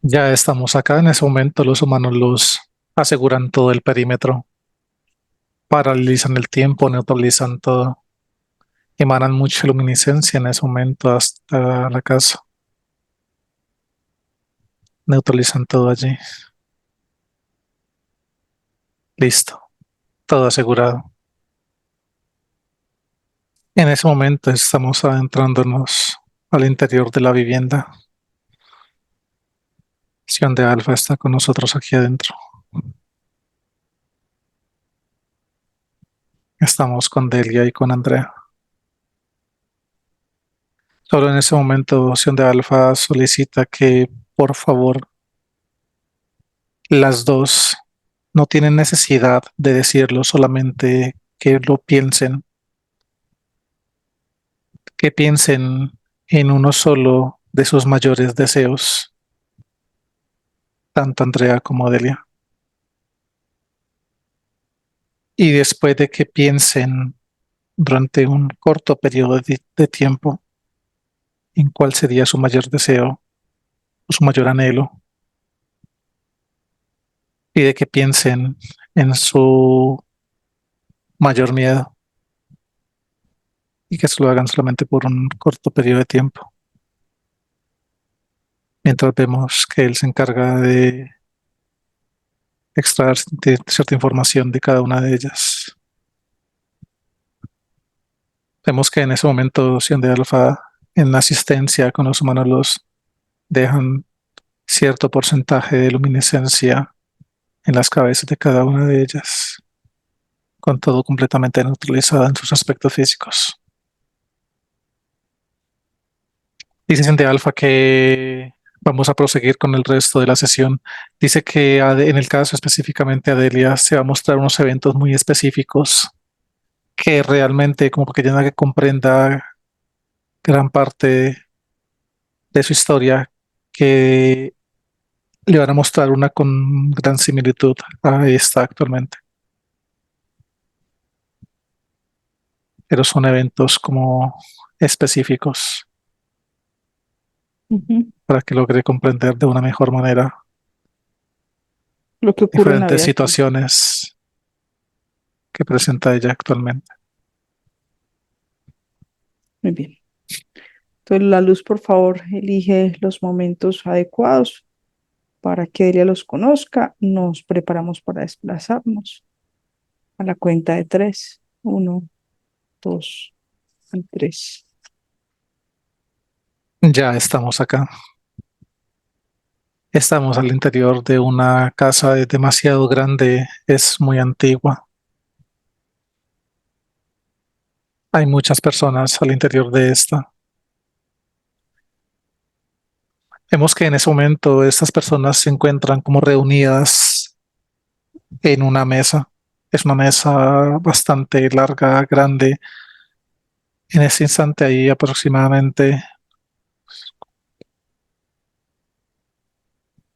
Ya estamos acá. En ese momento los humanos los aseguran todo el perímetro, paralizan el tiempo, neutralizan todo, emanan mucha luminiscencia en ese momento hasta la casa, neutralizan todo allí. Listo, todo asegurado. En ese momento estamos adentrándonos al interior de la vivienda. Sion de Alfa está con nosotros aquí adentro. Estamos con Delia y con Andrea. Solo en ese momento, Sion de Alfa solicita que, por favor, las dos no tienen necesidad de decirlo, solamente que piensen en uno solo de sus mayores deseos, tanto Andrea como Delia. Y después de que piensen durante un corto periodo de tiempo en cuál sería su mayor deseo o su mayor anhelo, y de que piensen en su mayor miedo y que se lo hagan solamente por un corto periodo de tiempo, mientras vemos que él se encarga de extraer cierta información de cada una de ellas. Vemos que en ese momento, Sion de Alfa, en la asistencia con los humanos, los dejan cierto porcentaje de luminiscencia en las cabezas de cada una de ellas, con todo completamente neutralizado en sus aspectos físicos. Dice Sion de Alfa que vamos a proseguir con el resto de la sesión. Dice que en el caso específicamente a Delia se va a mostrar unos eventos muy específicos que realmente, como que ya que comprenda gran parte de su historia, que le van a mostrar una con gran similitud a esta actualmente. Pero son eventos como específicos Ujú. para que logre comprender de una mejor manera Lo que ocurre en la diferentes vida actual. situaciones que presenta ella actualmente. Muy bien. Entonces, la luz, por favor, elige los momentos adecuados para que ella los conozca. Nos preparamos para desplazarnos a la cuenta de tres. Uno, dos, y tres. Ya estamos acá. Estamos al interior de una casa demasiado grande, es muy antigua. Hay muchas personas al interior de esta. Vemos que en ese momento estas personas se encuentran como reunidas en una mesa. Es una mesa bastante larga, grande. En ese instante hay aproximadamente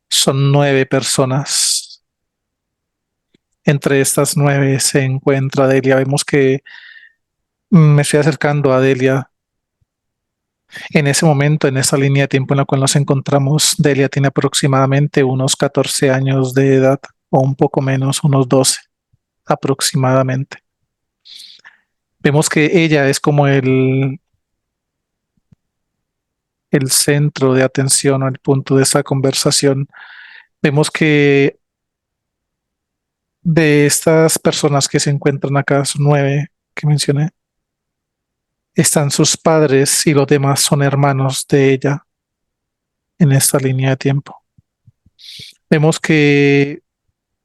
son 9 personas. Entre estas 9 se encuentra Delia. Vemos que me estoy acercando a Delia. En ese momento, en esa línea de tiempo en la cual nos encontramos, Delia tiene aproximadamente unos 14 años de edad o un poco menos, unos 12 aproximadamente. Vemos que ella es como el centro de atención o el punto de esa conversación. Vemos que de estas personas que se encuentran acá, son 9 que mencioné, están sus padres y los demás son hermanos de ella en esta línea de tiempo. Vemos que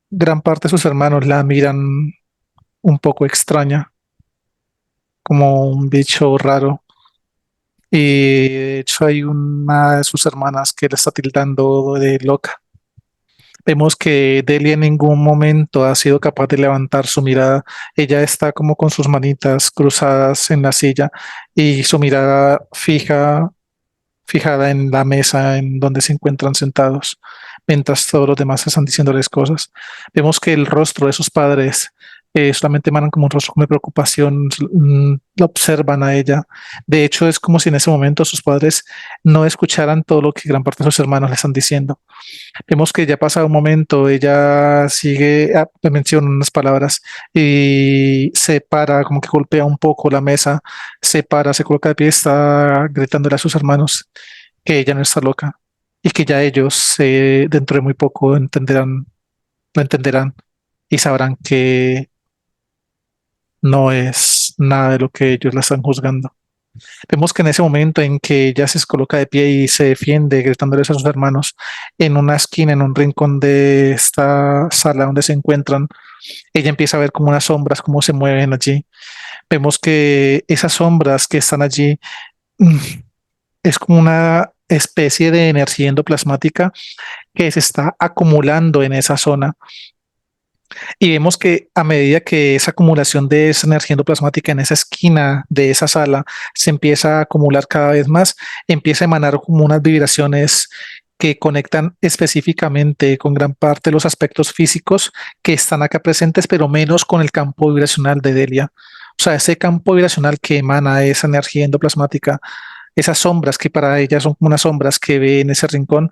gran parte de sus hermanos la miran un poco extraña, como un bicho raro. Y de hecho hay una de sus hermanas que le está tildando de loca. Vemos que Delia en ningún momento ha sido capaz de levantar su mirada. Ella está como con sus manitas cruzadas en la silla y su mirada fijada en la mesa en donde se encuentran sentados, mientras todos los demás están diciéndoles cosas. Vemos que el rostro de sus padres solamente emanan como un rostro como de preocupación, la observan a ella. De hecho, es como si en ese momento sus padres no escucharan todo lo que gran parte de sus hermanos le están diciendo. Vemos que ya pasa un momento, ella sigue, me menciona unas palabras y se para, como que golpea un poco la mesa, se para, se coloca de pie, está gritándole a sus hermanos que ella no está loca y que ya ellos dentro de muy poco lo entenderán y sabrán que no es nada de lo que ellos la están juzgando. Vemos que en ese momento en que ella se coloca de pie y se defiende gritándoles a sus hermanos en una esquina, en un rincón de esta sala donde se encuentran, ella empieza a ver como unas sombras, cómo se mueven allí. Vemos que esas sombras que están allí mm, es como una especie de energía endoplasmática que se está acumulando en esa zona. Y vemos que a medida que esa acumulación de esa energía endoplasmática en esa esquina de esa sala se empieza a acumular cada vez más, empieza a emanar como unas vibraciones que conectan específicamente con gran parte de los aspectos físicos que están acá presentes, pero menos con el campo vibracional de Delia. O sea, ese campo vibracional que emana esa energía endoplasmática, esas sombras que para ella son como unas sombras que ve en ese rincón,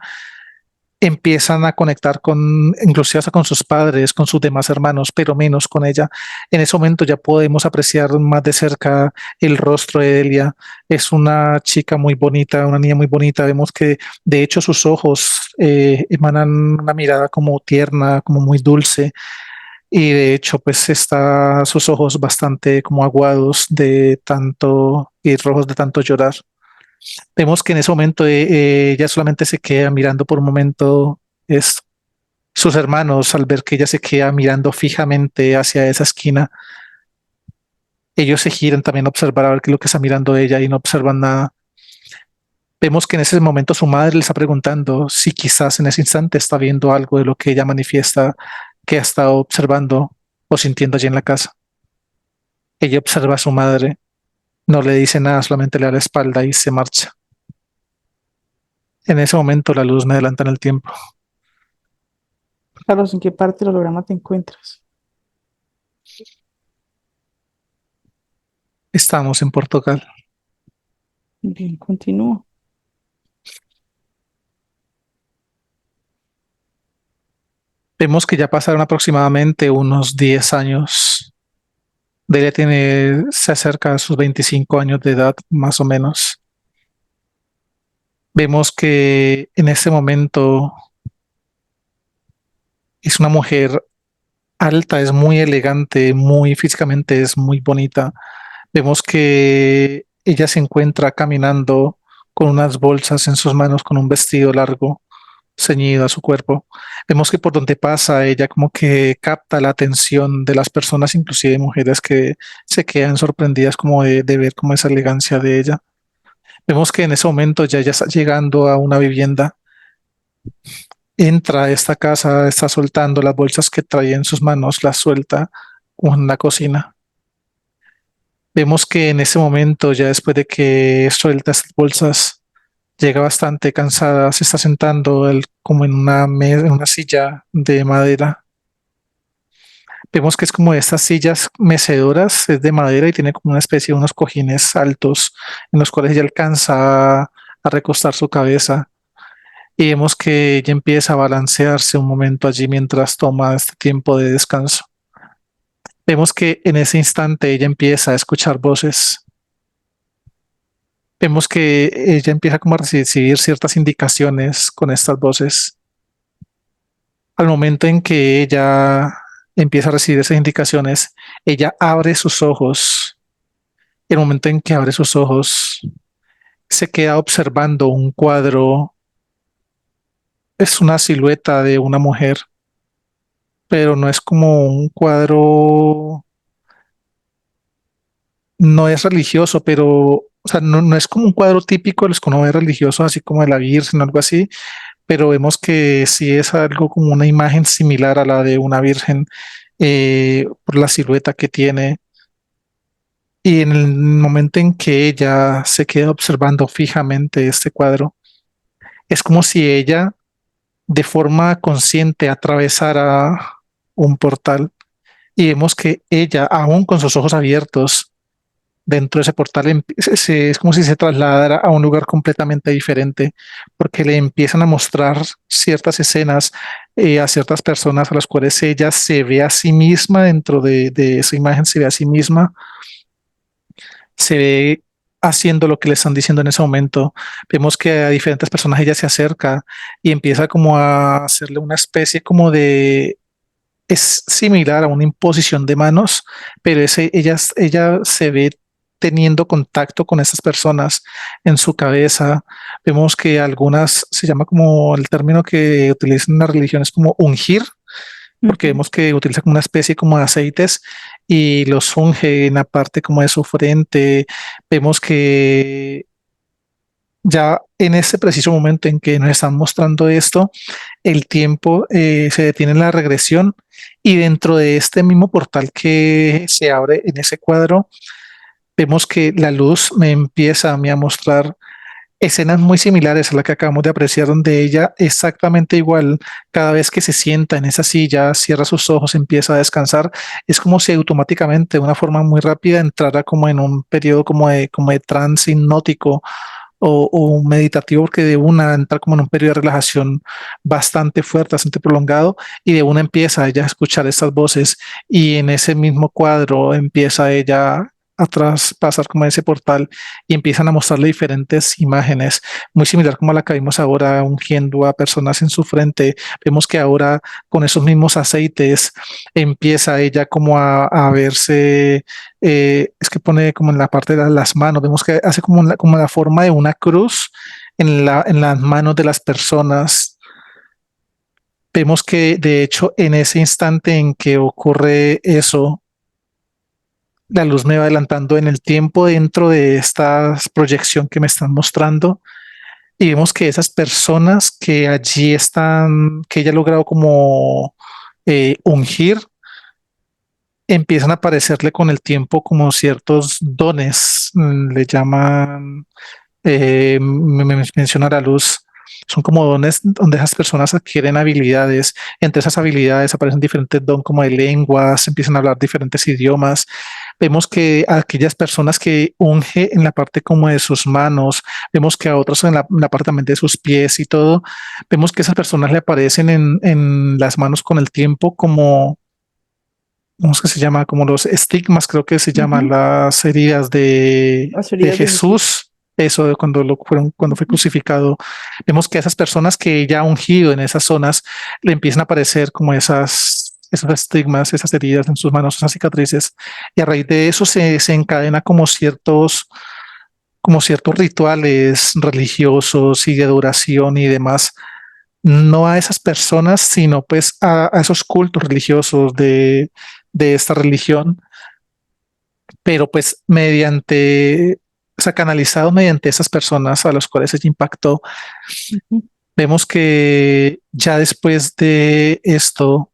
empiezan a conectar con, inclusive hasta con sus padres, con sus demás hermanos, pero menos con ella. En ese momento ya podemos apreciar más de cerca el rostro de Delia. Es una chica muy bonita, una niña muy bonita. Vemos que de hecho sus ojos emanan una mirada como tierna, como muy dulce. Y de hecho, pues está sus ojos bastante como aguados de tanto y rojos de tanto llorar. Vemos que en ese momento ella solamente se queda mirando por un momento. Es sus hermanos, al ver que ella se queda mirando fijamente hacia esa esquina, ellos se giran también a observar a ver qué es lo que está mirando ella y no observan nada. Vemos que en ese momento su madre le está preguntando si quizás en ese instante está viendo algo de lo que ella manifiesta que ha estado observando o sintiendo allí en la casa. Ella observa a su madre, no le dice nada, solamente le da la espalda y se marcha. En ese momento la luz me adelanta en el tiempo. Carlos, ¿en qué parte del holograma te encuentras? Estamos en Portugal. Bien, continúo. Vemos que ya pasaron aproximadamente unos 10 años. Delia se acerca a sus 25 años de edad, más o menos. Vemos que en este momento es una mujer alta, es muy elegante, muy físicamente es muy bonita. Vemos que ella se encuentra caminando con unas bolsas en sus manos, con un vestido largo ceñido a su cuerpo. Vemos que por donde pasa ella como que capta la atención de las personas, inclusive mujeres que se quedan sorprendidas como de ver como esa elegancia de ella. Vemos que en ese momento ya ella está llegando a una vivienda, entra a esta casa, está soltando las bolsas que traía en sus manos, las suelta en la cocina. Vemos que en ese momento, ya después de que suelta estas bolsas, llega bastante cansada, se está sentando como en una mesa, en una silla de madera. Vemos que es como de estas sillas mecedoras, es de madera y tiene como una especie de unos cojines altos en los cuales ella alcanza a recostar su cabeza. Y vemos que ella empieza a balancearse un momento allí mientras toma este tiempo de descanso. Vemos que en ese instante ella empieza a escuchar voces. Vemos que ella empieza como a recibir ciertas indicaciones con estas voces. Al momento en que ella empieza a recibir esas indicaciones, ella abre sus ojos. El momento en que abre sus ojos, se queda observando un cuadro. Es una silueta de una mujer, pero no es como un cuadro, no es religioso, pero, o sea, no es como un cuadro típico de los que uno ve religiosos, así como de la Virgen o algo así, pero vemos que sí es algo como una imagen similar a la de una virgen por la silueta que tiene. Y en el momento en que ella se queda observando fijamente este cuadro, es como si ella de forma consciente atravesara un portal y vemos que ella, aún con sus ojos abiertos, dentro de ese portal es como si se trasladara a un lugar completamente diferente, porque le empiezan a mostrar ciertas escenas a ciertas personas a las cuales ella se ve a sí misma dentro de esa imagen, se ve a sí misma, se ve haciendo lo que le están diciendo en ese momento. Vemos que a diferentes personas ella se acerca y empieza como a hacerle una especie como de... Es similar a una imposición de manos, pero ella se ve teniendo contacto con esas personas en su cabeza. Vemos que algunas, se llama como el término que utilizan las religiones como ungir, porque Ujú. vemos que utiliza como una especie como de aceites y los unge en la parte como de su frente. Vemos que ya en este preciso momento en que nos están mostrando esto, el tiempo se detiene en la regresión y dentro de este mismo portal que se abre en ese cuadro, vemos que la luz me empieza a mí a mostrar escenas muy similares a la que acabamos de apreciar, donde ella exactamente igual, cada vez que se sienta en esa silla, cierra sus ojos, empieza a descansar, es como si automáticamente, de una forma muy rápida, entrara como en un periodo como de trance hipnótico o meditativo, porque de una entra como en un periodo de relajación bastante fuerte, bastante prolongado, y de una empieza ella a escuchar estas voces, y en ese mismo cuadro empieza ella a traspasar como ese portal y empiezan a mostrarle diferentes imágenes, muy similar como la que vimos ahora ungiendo a personas en su frente. Vemos que ahora con esos mismos aceites empieza ella como a verse, es que pone como en la parte de las manos, vemos que hace como la forma de una cruz en las manos de las personas. Vemos que de hecho en ese instante en que ocurre eso, la luz me va adelantando en el tiempo dentro de esta proyección que me están mostrando y vemos que esas personas que allí están, que ella ha logrado como ungir, empiezan a aparecerle con el tiempo como ciertos dones, le llaman, me menciona la luz, son como dones donde esas personas adquieren habilidades. Entre esas habilidades aparecen diferentes dones como de lenguas, empiezan a hablar diferentes idiomas. Vemos que a aquellas personas que unge en la parte como de sus manos, vemos que a otros en la parte también de sus pies y todo, vemos que esas personas le aparecen en las manos con el tiempo como, ¿cómo es que se llama? Como los estigmas, creo que se llaman Ujú. las heridas Las de heridas de Jesús. Jesús. Eso de cuando fue Ujú. crucificado. Vemos que esas personas que ya ha ungido en esas zonas le empiezan a aparecer como esos estigmas, esas heridas en sus manos, esas cicatrices. Y a raíz de eso se encadena como ciertos rituales religiosos y de adoración y demás, no a esas personas, sino pues a esos cultos religiosos de esta religión, pero pues mediante, o sea, canalizado mediante esas personas a las cuales ella impactó. Ujú. Vemos que ya después de esto,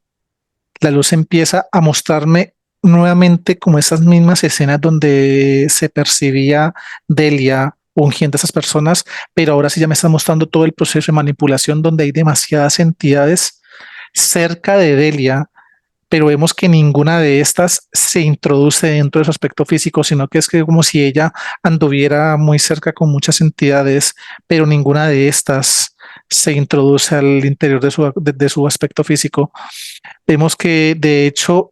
la luz empieza a mostrarme nuevamente como esas mismas escenas donde se percibía Delia ungiendo a esas personas, pero ahora sí ya me está mostrando todo el proceso de manipulación donde hay demasiadas entidades cerca de Delia, pero vemos que ninguna de estas se introduce dentro de su aspecto físico, sino que es que como si ella anduviera muy cerca con muchas entidades, pero ninguna de estas se introduce al interior de su aspecto físico. Vemos que de hecho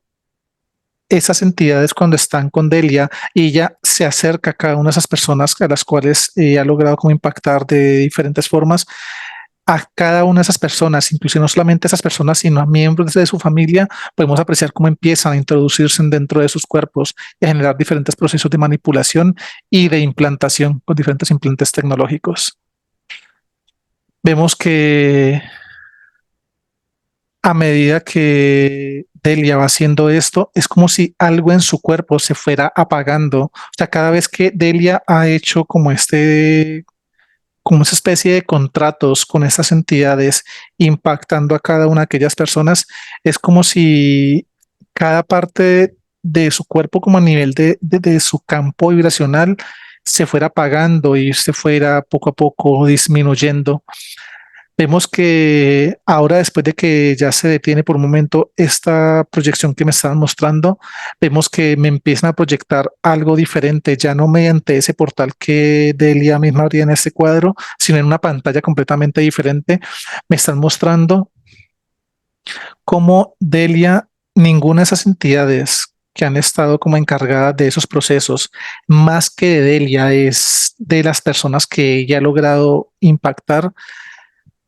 esas entidades cuando están con Delia y ella se acerca a cada una de esas personas a las cuales ha logrado como impactar de diferentes formas, a cada una de esas personas, incluso no solamente a esas personas, sino a miembros de su familia, podemos apreciar cómo empiezan a introducirse dentro de sus cuerpos y a generar diferentes procesos de manipulación y de implantación con diferentes implantes tecnológicos. Vemos que a medida que Delia va haciendo esto, es como si algo en su cuerpo se fuera apagando. O sea, cada vez que Delia ha hecho como esa especie de contratos con esas entidades impactando a cada una de aquellas personas, es como si cada parte de su cuerpo, como a nivel de su campo vibracional, se fuera apagando y se fuera poco a poco disminuyendo. Vemos que ahora, después de que ya se detiene por un momento esta proyección que me estaban mostrando, vemos que me empiezan a proyectar algo diferente, ya no mediante ese portal que Delia misma abría en este cuadro, sino en una pantalla completamente diferente. Me están mostrando cómo Delia, ninguna de esas entidades que han estado como encargadas de esos procesos, más que de Delia, es de las personas que ella ha logrado impactar.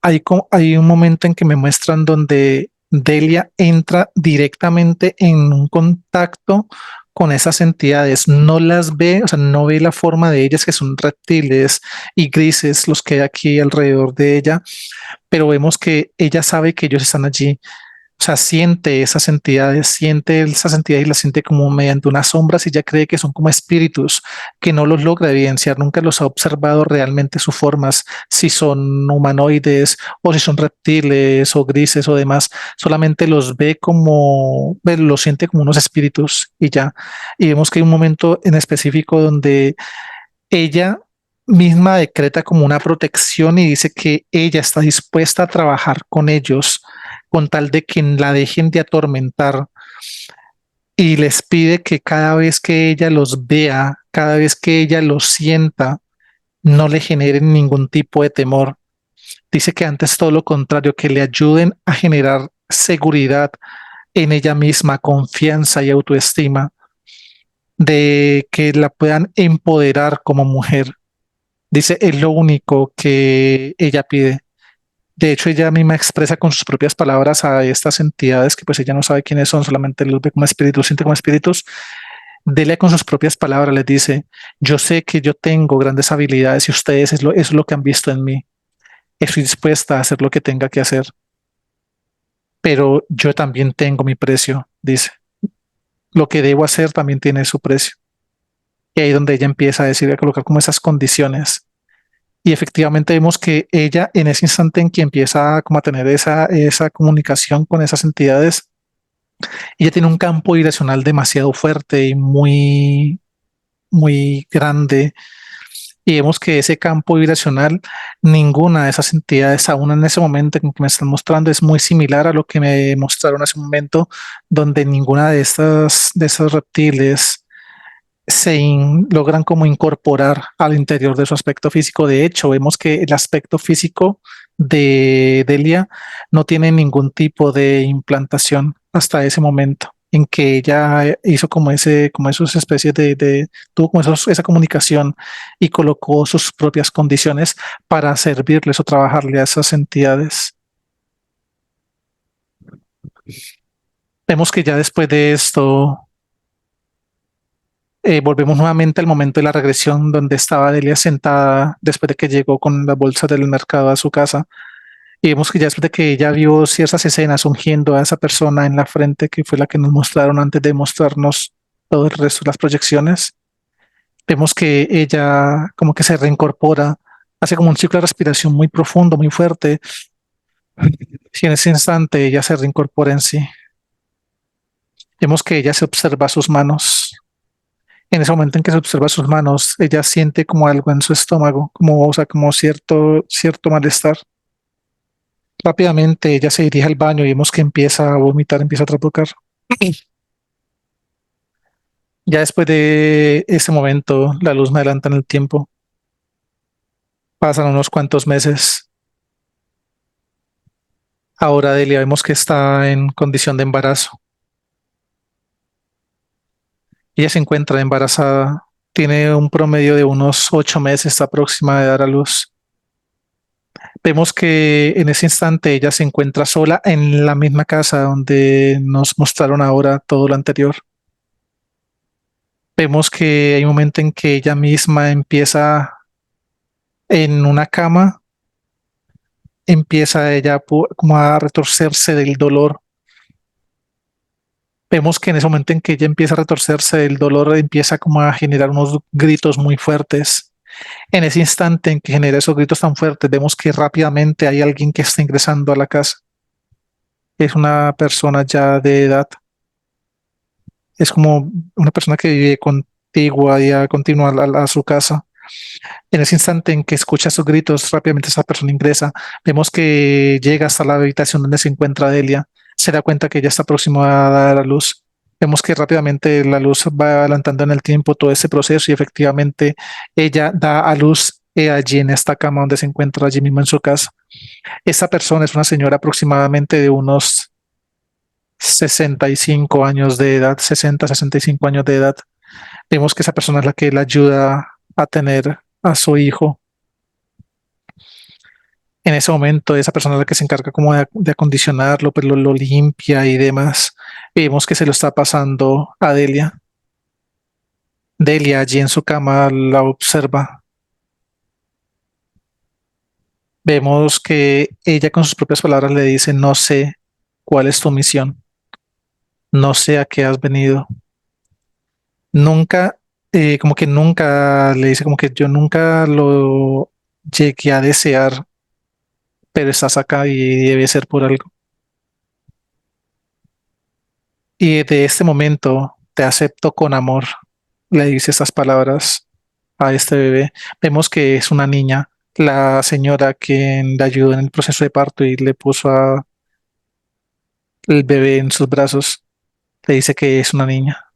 Hay un momento en que me muestran donde Delia entra directamente en un contacto con esas entidades, no las ve, o sea, no ve la forma de ellas, que son reptiles y grises los que hay aquí alrededor de ella, pero vemos que ella sabe que ellos están allí. O sea, siente esas entidades y las siente como mediante unas sombras y ella cree que son como espíritus que no los logra evidenciar, nunca los ha observado realmente sus formas, si son humanoides o si son reptiles o grises o demás, solamente los ve como, los siente como unos espíritus y ya. Y vemos que hay un momento en específico donde ella misma decreta como una protección y dice que ella está dispuesta a trabajar con ellos con tal de que la dejen de atormentar y les pide que cada vez que ella los vea, cada vez que ella los sienta, no le generen ningún tipo de temor. Dice que antes todo lo contrario, que le ayuden a generar seguridad en ella misma, confianza y autoestima, de que la puedan empoderar como mujer. Dice, es lo único que ella pide. De hecho, ella misma expresa con sus propias palabras a estas entidades que pues ella no sabe quiénes son, solamente los ve como espíritus, siente como espíritus. Dele con sus propias palabras, les dice, yo sé que yo tengo grandes habilidades y ustedes es lo que han visto en mí. Estoy dispuesta a hacer lo que tenga que hacer, pero yo también tengo mi precio, dice. Lo que debo hacer también tiene su precio. Y ahí es donde ella empieza a decir, a colocar como esas condiciones. Y efectivamente vemos que ella en ese instante en que empieza como a tener esa comunicación con esas entidades, ella tiene un campo vibracional demasiado fuerte y muy grande. Y vemos que ese campo vibracional, ninguna de esas entidades, aún en ese momento en que me están mostrando, es muy similar a lo que me mostraron hace un momento, donde ninguna de esos reptiles logran como incorporar al interior de su aspecto físico. De hecho, vemos que el aspecto físico de Delia no tiene ningún tipo de implantación hasta ese momento en que ella hizo como esas especies tuvo como esa comunicación y colocó sus propias condiciones para servirles o trabajarle a esas entidades. Vemos que ya después de esto, volvemos nuevamente al momento de la regresión donde estaba Delia sentada después de que llegó con la bolsa del mercado a su casa. Y vemos que ya después de que ella vio ciertas escenas ungiendo a esa persona en la frente, que fue la que nos mostraron antes de mostrarnos todo el resto de las proyecciones, vemos que ella como que se reincorpora, hace como un ciclo de respiración muy profundo, muy fuerte. Y en ese instante ella se reincorpora en sí. Vemos que ella se observa sus manos. En ese momento en que se observa sus manos, ella siente como algo en su estómago, como, o sea, como cierto malestar. Rápidamente ella se dirige al baño y vemos que empieza a vomitar, empieza a trapocar. Ya después de ese momento, la luz me adelanta en el tiempo. Pasan unos cuantos meses. Ahora Delia vemos que está en condición de embarazo. Ella se encuentra embarazada. Tiene un promedio de unos 8 meses, está próxima de dar a luz. Vemos que en ese instante ella se encuentra sola en la misma casa donde nos mostraron ahora todo lo anterior. Vemos que hay un momento en que ella misma empieza en una cama, empieza ella como a retorcerse del dolor. Vemos que en ese momento en que ella empieza a retorcerse del dolor, empieza como a generar unos gritos muy fuertes. En ese instante en que genera esos gritos tan fuertes, vemos que rápidamente hay alguien que está ingresando a la casa. Es una persona ya de edad. Es como una persona que vive contigua y a continuar a su casa. En ese instante en que escucha sus gritos, rápidamente esa persona ingresa. Vemos que llega hasta la habitación donde se encuentra Delia. Se da cuenta que ya está próximo a dar a luz. Vemos que rápidamente la luz va adelantando en el tiempo todo ese proceso y efectivamente ella da a luz allí en esta cama donde se encuentra allí mismo en su casa. Esta persona es una señora aproximadamente de unos 65 años de edad, 65 años de edad. Vemos que esa persona es la que le ayuda a tener a su hijo. En ese momento, esa persona es la que se encarga como de acondicionarlo, pues lo limpia y demás. Y vemos que se lo está pasando a Delia. Delia allí en su cama la observa. Vemos que ella con sus propias palabras le dice, no sé cuál es tu misión, no sé a qué has venido. Nunca, como que nunca le dice como que yo nunca lo llegué a desear, pero estás acá y debe ser por algo. Y de este momento te acepto con amor, le dice estas palabras a este bebé. Vemos que es una niña, la señora quien le ayudó en el proceso de parto y le puso el bebé en sus brazos, le dice que es una niña.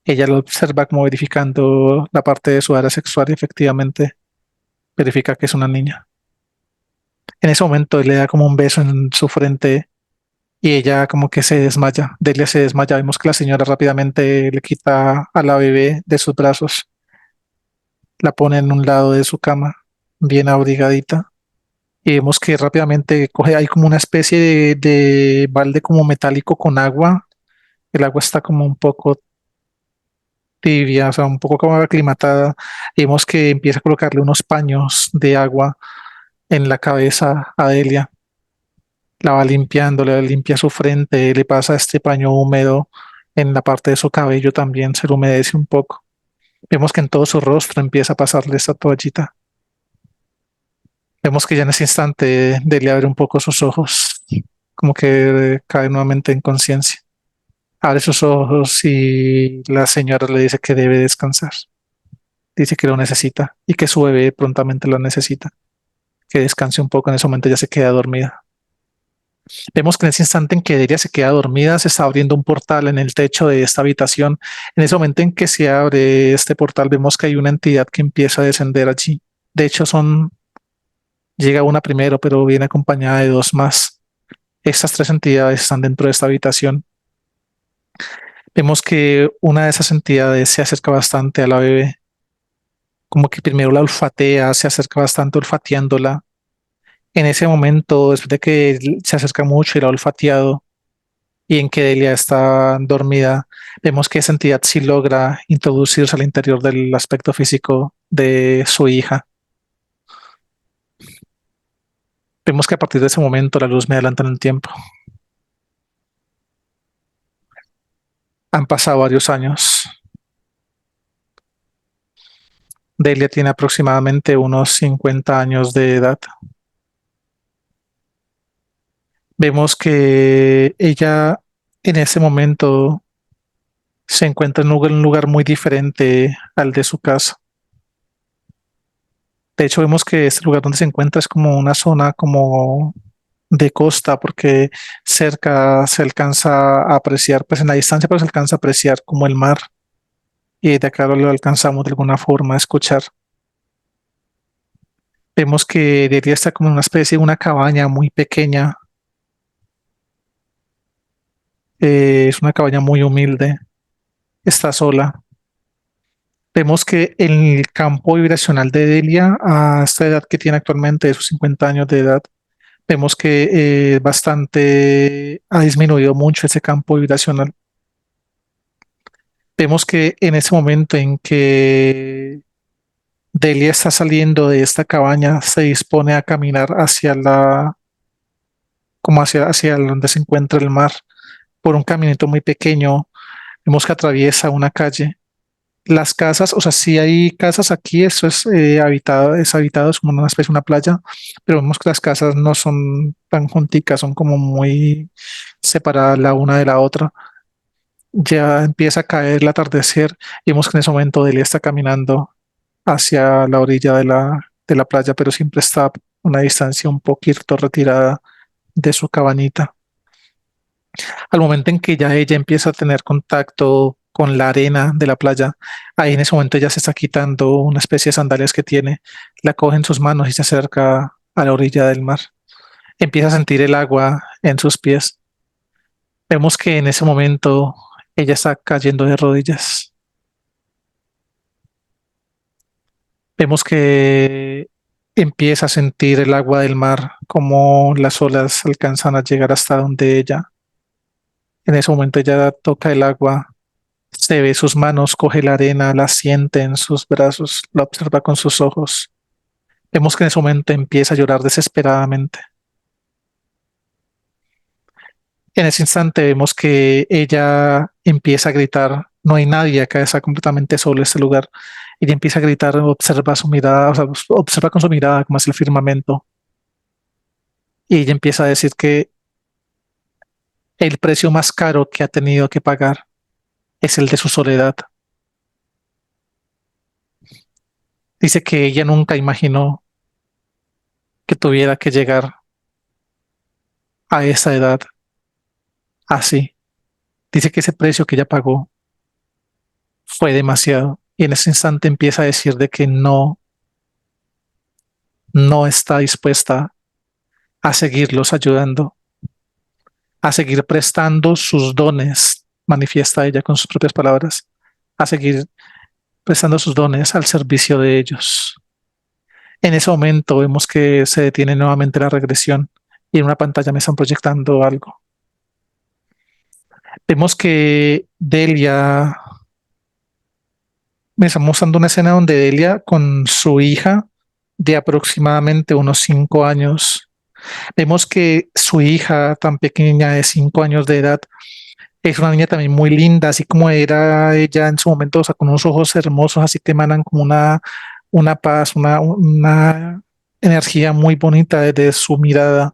Ella lo observa como verificando la parte de su área sexual y efectivamente verifica que es una niña. En ese momento él le da como un beso en su frente y ella como que se desmaya. Delia se desmaya. Vemos que la señora rápidamente le quita a la bebé de sus brazos, la pone en un lado de su cama, bien abrigadita. Y vemos que rápidamente coge, hay como una especie de balde como metálico con agua. El agua está como un poco tibia, o sea, un poco como aclimatada. Y vemos que empieza a colocarle unos paños de agua en la cabeza a Delia. La va limpiando, le limpia su frente, le pasa este paño húmedo en la parte de su cabello también, se lo humedece un poco. Vemos que en todo su rostro empieza a pasarle esta toallita. Vemos que ya en ese instante Delia abre un poco sus ojos, como que cae nuevamente en conciencia. Abre sus ojos y la señora le dice que debe descansar. Dice que lo necesita y que su bebé prontamente lo necesita. Que descanse un poco, en ese momento ya se queda dormida. Vemos que en ese instante en que Delia se queda dormida, se está abriendo un portal en el techo de esta habitación. En ese momento en que se abre este portal, vemos que hay una entidad que empieza a descender allí. De hecho, llega una primero, pero viene acompañada de dos más. Estas tres entidades están dentro de esta habitación. Vemos que una de esas entidades se acerca bastante a la bebé, como que primero la olfatea, se acerca bastante olfateándola. En ese momento, después de que se acerca mucho y la ha olfateado, y en que Delia está dormida, vemos que esa entidad sí logra introducirse al interior del aspecto físico de su hija. Vemos que a partir de ese momento la luz me adelanta en el tiempo. Han pasado varios años. Delia tiene aproximadamente unos 50 años de edad. Vemos que ella en ese momento se encuentra en un lugar muy diferente al de su casa. De hecho, vemos que este lugar donde se encuentra es como una zona como de costa, porque cerca se alcanza a apreciar, pues en la distancia, pero se alcanza a apreciar como el mar, y de acá lo alcanzamos de alguna forma a escuchar. Vemos que Delia está como en una especie de una cabaña muy pequeña, es una cabaña muy humilde, está sola. Vemos que el campo vibracional de Delia, a esta edad que tiene actualmente, de sus 50 años de edad, vemos que bastante ha disminuido mucho ese campo vibracional. Vemos que en ese momento en que Delia está saliendo de esta cabaña, se dispone a caminar hacia como hacia donde se encuentra el mar, por un caminito muy pequeño. Vemos que atraviesa una calle. Las casas, o sea, sí hay casas aquí, eso es habitado, es como una especie de una playa, pero vemos que las casas no son tan junticas, son como muy separadas la una de la otra. Ya empieza a caer el atardecer y vemos que en ese momento Delia está caminando hacia la orilla de la playa, pero siempre está a una distancia un poquito retirada de su cabañita. Al momento en que ya ella empieza a tener contacto con la arena de la playa, ahí en ese momento ella se está quitando una especie de sandalias que tiene, la coge en sus manos y se acerca a la orilla del mar. Empieza a sentir el agua en sus pies. Vemos que en ese momento ella está cayendo de rodillas. Vemos que empieza a sentir el agua del mar, como las olas alcanzan a llegar hasta donde ella. En ese momento ella toca el agua, se ve sus manos, coge la arena, la siente en sus brazos, la observa con sus ojos. Vemos que en ese momento empieza a llorar desesperadamente. En ese instante vemos que ella empieza a gritar, no hay nadie acá, está completamente solo este lugar. Ella empieza a gritar, observa su mirada, o sea, observa con su mirada como hacia el firmamento. Y ella empieza a decir que el precio más caro que ha tenido que pagar es el de su soledad. Dice que ella nunca imaginó que tuviera que llegar a esa edad así. Dice que ese precio que ella pagó fue demasiado. Y en ese instante empieza a decir de que no está dispuesta a seguirlos ayudando, a seguir prestando sus dones, manifiesta ella con sus propias palabras, a seguir prestando sus dones al servicio de ellos. En ese momento vemos que se detiene nuevamente la regresión y en una pantalla me están proyectando algo. Vemos que Delia, me están mostrando una escena donde Delia con su hija de aproximadamente unos 5 años. Vemos que su hija tan pequeña de 5 años de edad es una niña también muy linda, así como era ella en su momento, o sea, con unos ojos hermosos, así que emanan como una paz, una energía muy bonita desde su mirada.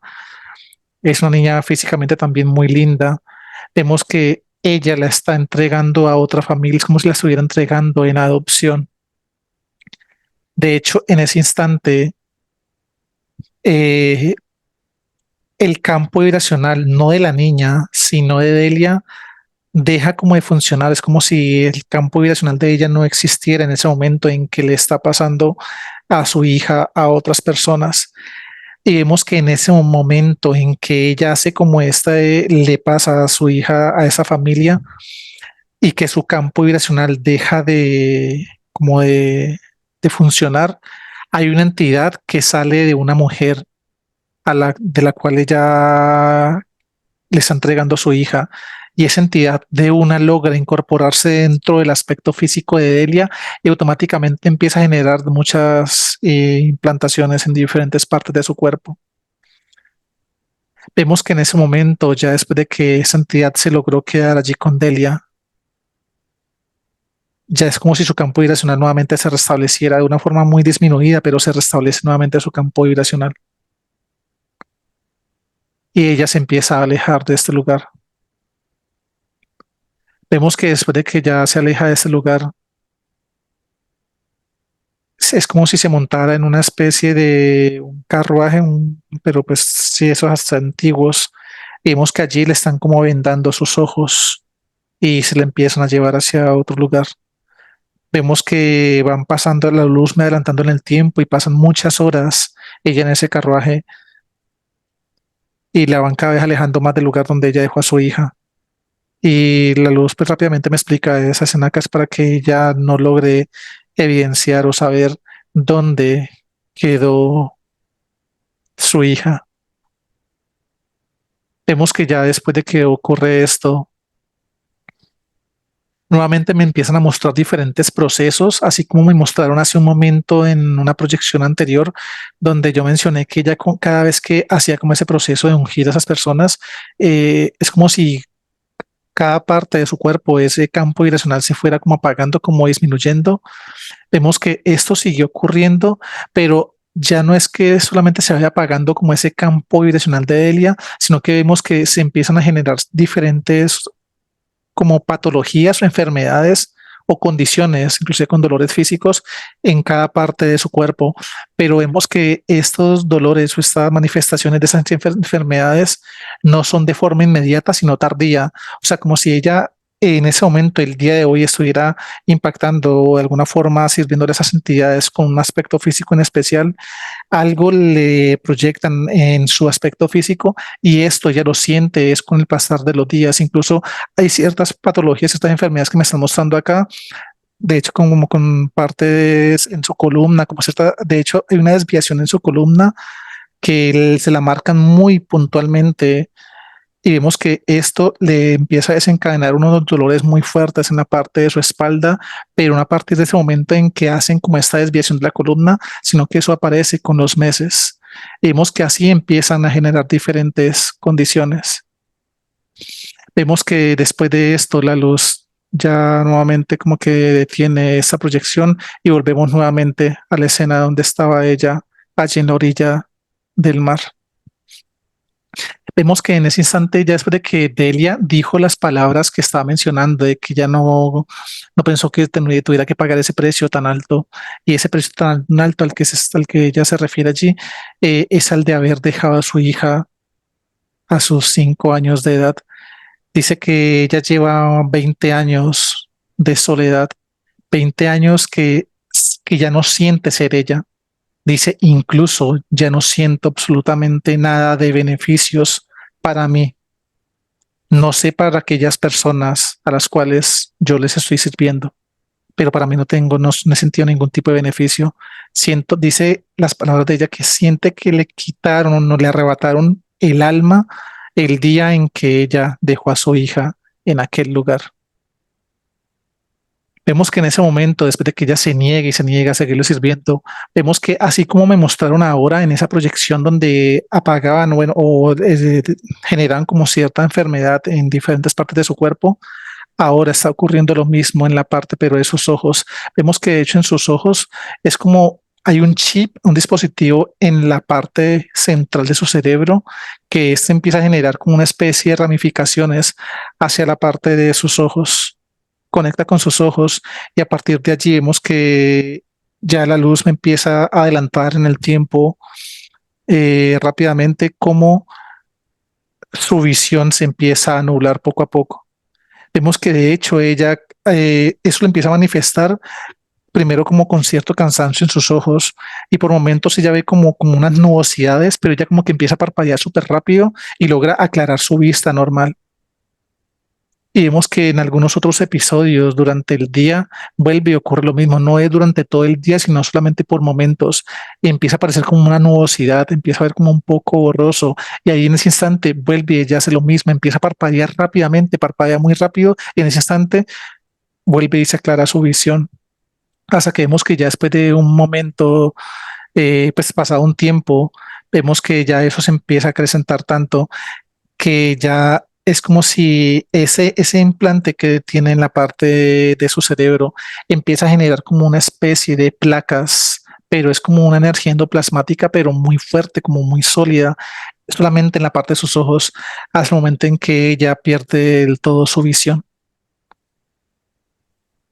Es una niña físicamente también muy linda. Vemos que ella la está entregando a otra familia, es como si la estuviera entregando en adopción. De hecho, en ese instante, eh, el campo vibracional, no de la niña, sino de Delia, deja como de funcionar. Es como si el campo vibracional de ella no existiera en ese momento en que le está pasando a su hija a otras personas. Y vemos que en ese momento en que ella hace como esta, le pasa a su hija, a esa familia, y que su campo vibracional deja como de funcionar, hay una entidad que sale de una mujer de la cual ella le está entregando a su hija. Y esa entidad de una logra incorporarse dentro del aspecto físico de Delia y automáticamente empieza a generar muchas implantaciones en diferentes partes de su cuerpo. Vemos que en ese momento, ya después de que esa entidad se logró quedar allí con Delia, ya es como si su campo vibracional nuevamente se restableciera de una forma muy disminuida, pero se restablece nuevamente su campo vibracional. Y ella se empieza a alejar de este lugar. Vemos que después de que ya se aleja de este lugar, es como si se montara en una especie de un carruaje, pero pues sí, esos hasta antiguos. Y vemos que allí le están como vendando sus ojos y se le empiezan a llevar hacia otro lugar. Vemos que van pasando la luz, me adelantando en el tiempo y pasan muchas horas ella en ese carruaje y la van cada vez alejando más del lugar donde ella dejó a su hija. Y la luz pues rápidamente me explica esa escena que es para que ella no logre evidenciar o saber dónde quedó su hija. Vemos que ya después de que ocurre esto, nuevamente me empiezan a mostrar diferentes procesos, así como me mostraron hace un momento en una proyección anterior, donde yo mencioné que ella cada vez que hacía como ese proceso de ungir a esas personas, es como si cada parte de su cuerpo, ese campo vibracional se fuera como apagando, como disminuyendo. Vemos que esto siguió ocurriendo, pero ya no es que solamente se vaya apagando como ese campo vibracional de Delia, sino que vemos que se empiezan a generar diferentes como patologías o enfermedades o condiciones, inclusive con dolores físicos en cada parte de su cuerpo, pero vemos que estos dolores o estas manifestaciones de esas enfermedades no son de forma inmediata, sino tardía, o sea, como si ella en ese momento, el día de hoy, estuviera impactando o de alguna forma sirviendo a esas entidades con un aspecto físico en especial, algo le proyectan en su aspecto físico y esto ya lo siente, es con el pasar de los días. Incluso hay ciertas patologías, estas enfermedades que me están mostrando acá, de hecho como con partes en su columna, como cierta, de hecho hay una desviación en su columna que se la marcan muy puntualmente y vemos que esto le empieza a desencadenar unos dolores muy fuertes en la parte de su espalda, pero no a partir de ese momento en que hacen como esta desviación de la columna, sino que eso aparece con los meses. Y vemos que así empiezan a generar diferentes condiciones. Vemos que después de esto la luz ya nuevamente como que detiene esa proyección y volvemos nuevamente a la escena donde estaba ella, allí en la orilla del mar. Vemos que en ese instante, ya después de que Delia dijo las palabras que estaba mencionando, de que ya no pensó que tuviera que pagar ese precio tan alto, y ese precio tan alto al que ella se refiere allí, es al de haber dejado a su hija a sus 5 años de edad. Dice que ella lleva 20 años de soledad, 20 años que ya no siente ser ella. Dice, incluso ya no siento absolutamente nada de beneficios para mí. No sé para aquellas personas a las cuales yo les estoy sirviendo, pero para mí no he sentido ningún tipo de beneficio. Siento, dice las palabras de ella, que siente que le quitaron o no le arrebataron el alma el día en que ella dejó a su hija en aquel lugar. Vemos que en ese momento, después de que ella se niega y se niega a seguirle sirviendo, vemos que así como me mostraron ahora en esa proyección donde apagaban, bueno, o generan como cierta enfermedad en diferentes partes de su cuerpo, ahora está ocurriendo lo mismo en la parte, pero de sus ojos. Vemos que de hecho en sus ojos es como hay un chip, un dispositivo en la parte central de su cerebro que este empieza a generar como una especie de ramificaciones hacia la parte de sus ojos, conecta con sus ojos y a partir de allí vemos que ya la luz me empieza a adelantar en el tiempo rápidamente, como su visión se empieza a nublar poco a poco. Vemos que de hecho ella, eso le empieza a manifestar primero como con cierto cansancio en sus ojos y por momentos ella ve como unas nubosidades, pero ella como que empieza a parpadear súper rápido y logra aclarar su vista normal. Y vemos que en algunos otros episodios durante el día vuelve y ocurre lo mismo, no es durante todo el día, sino solamente por momentos. Y empieza a aparecer como una nubosidad, empieza a ver como un poco borroso. Y ahí en ese instante vuelve y ella hace lo mismo, empieza a parpadear rápidamente, parpadea muy rápido. Y en ese instante vuelve y se aclara su visión. Hasta que vemos que ya después de un momento, pues pasado un tiempo, vemos que ya eso se empieza a acrecentar tanto que ya es como si ese implante que tiene en la parte de su cerebro empieza a generar como una especie de placas, pero es como una energía endoplasmática, pero muy fuerte, como muy sólida, solamente en la parte de sus ojos, hasta el momento en que ella pierde del todo su visión.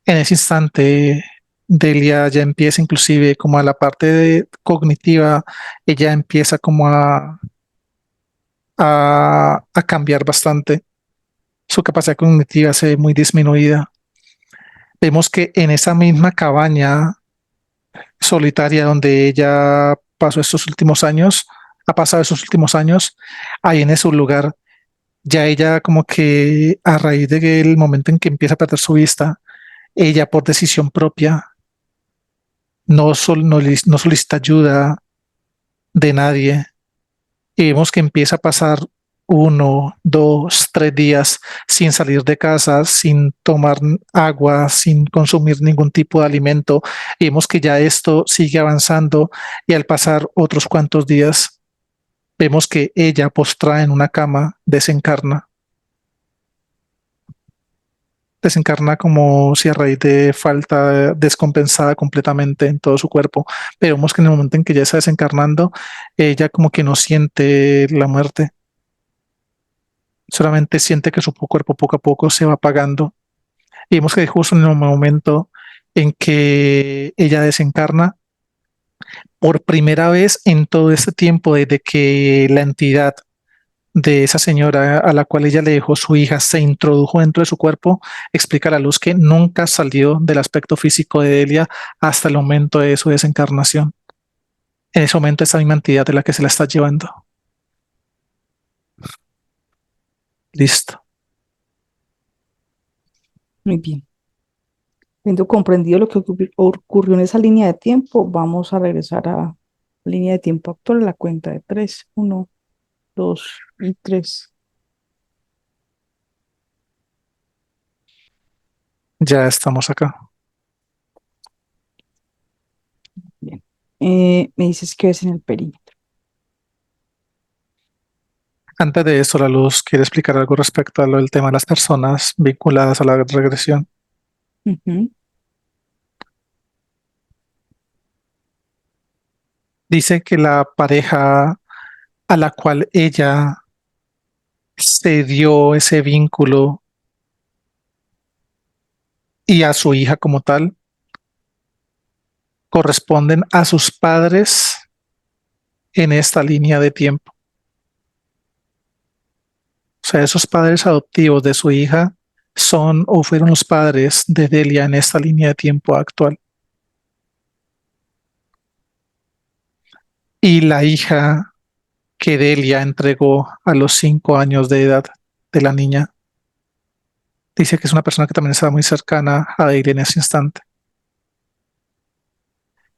En ese instante, Delia ya empieza inclusive como a la parte cognitiva, ella empieza como a cambiar bastante. Su capacidad cognitiva se ve muy disminuida. Vemos que en esa misma cabaña solitaria donde ella pasó estos últimos años, ha pasado esos últimos años, ahí en ese lugar, ya ella como que a raíz del momento en que empieza a perder su vista, ella por decisión propia no solicita ayuda de nadie, y vemos que empieza a pasar 1, 2, 3 días sin salir de casa, sin tomar agua, sin consumir ningún tipo de alimento. Y vemos que ya esto sigue avanzando y al pasar otros cuantos días, vemos que ella postrada en una cama desencarna como si a raíz de falta descompensada completamente en todo su cuerpo. Pero vemos que en el momento en que ya está desencarnando, ella como que no siente la muerte, solamente siente que su cuerpo poco a poco se va apagando. Y vemos que justo en el momento en que ella desencarna, por primera vez en todo este tiempo, desde que la entidad de esa señora a la cual ella le dejó su hija se introdujo dentro de su cuerpo, explica a la luz que nunca salió del aspecto físico de Delia hasta el momento de su desencarnación. En ese momento esa misma entidad de la que se la está llevando. Listo. Muy bien. Habiendo comprendido lo que ocurrió en esa línea de tiempo, vamos a regresar a la línea de tiempo actual, a la cuenta de tres. Uno, dos y tres. Ya estamos acá. Bien. Me dices que ves en el perímetro. Antes de eso, la luz quiere explicar algo respecto a lo del tema de las personas vinculadas a la regresión. Ujú. Dice que la pareja a la cual ella se dio ese vínculo y a su hija como tal corresponden a sus padres en esta línea de tiempo. O sea, esos padres adoptivos de su hija son o fueron los padres de Delia en esta línea de tiempo actual. Y la hija que Delia entregó a los 5 años de edad de la niña, dice que es una persona que también estaba muy cercana a Delia en ese instante.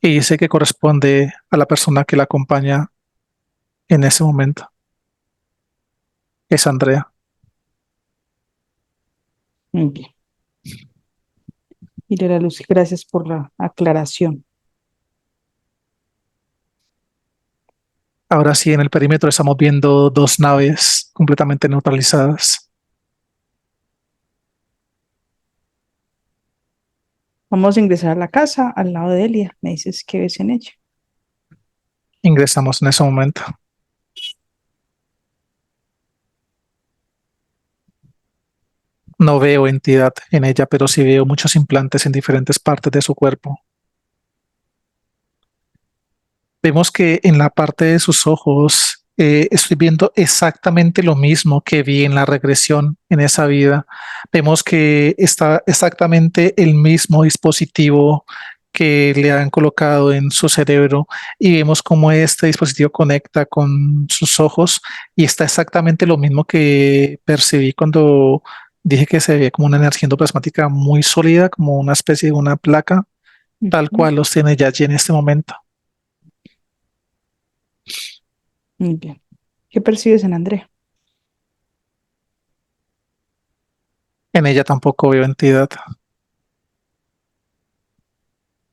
Y dice que corresponde a la persona que la acompaña en ese momento. Es Andrea. Muy bien. Mire la luz, gracias por la aclaración. Ahora sí, en el perímetro estamos viendo dos naves completamente neutralizadas. Vamos a ingresar a la casa al lado de Elia. Me dices qué ves en ella. Ingresamos en ese momento. No veo entidad en ella, pero sí veo muchos implantes en diferentes partes de su cuerpo. Vemos que en la parte de sus ojos estoy viendo exactamente lo mismo que vi en la regresión en esa vida. Vemos que está exactamente el mismo dispositivo que le han colocado en su cerebro y vemos cómo este dispositivo conecta con sus ojos y está exactamente lo mismo que percibí cuando dije que se veía como una energía endoplasmática muy sólida, como una especie de una placa, tal Ujú. cual los tiene ya allí en este momento. Muy bien. ¿Qué percibes en Andrea? En ella tampoco veo entidad.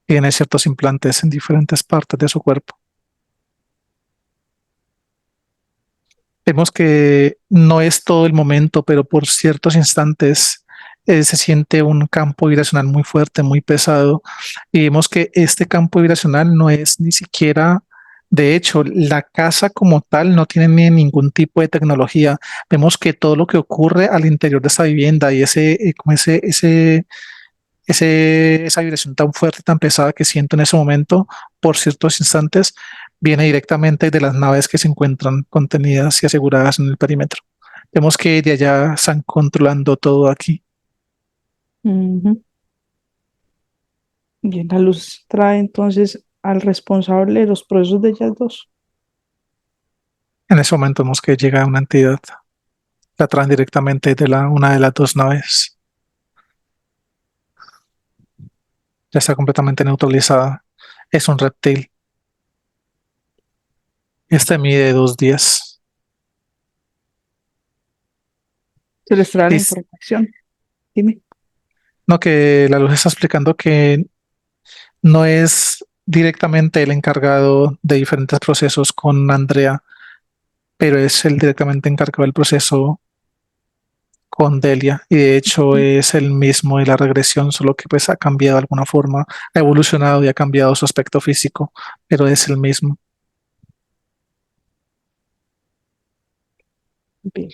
Tiene ciertos implantes en diferentes partes de su cuerpo. Vemos que no es todo el momento, pero por ciertos instantes se siente un campo vibracional muy fuerte, muy pesado. Y vemos que este campo vibracional no es ni siquiera, de hecho, la casa como tal no tiene ni ningún tipo de tecnología. Vemos que todo lo que ocurre al interior de esta vivienda y esa vibración tan fuerte, tan pesada que siento en ese momento, por ciertos instantes, viene directamente de las naves que se encuentran contenidas y aseguradas en el perímetro. Vemos que de allá están controlando todo aquí. Ujú. Bien, la luz trae entonces al responsable de los procesos de ellas dos. En ese momento vemos que llega una entidad, la traen directamente de una de las dos naves. Ya está completamente neutralizada. Es un reptil. Este mide 2 días. Se les trae la Dice, información. Dime. no, que la luz está explicando que no es directamente el encargado de diferentes procesos con Andrea, pero es el directamente encargado del proceso con Delia. Y de hecho Ujú. es el mismo de la regresión, solo que pues ha cambiado de alguna forma, ha evolucionado y ha cambiado su aspecto físico, pero es el mismo. Bien.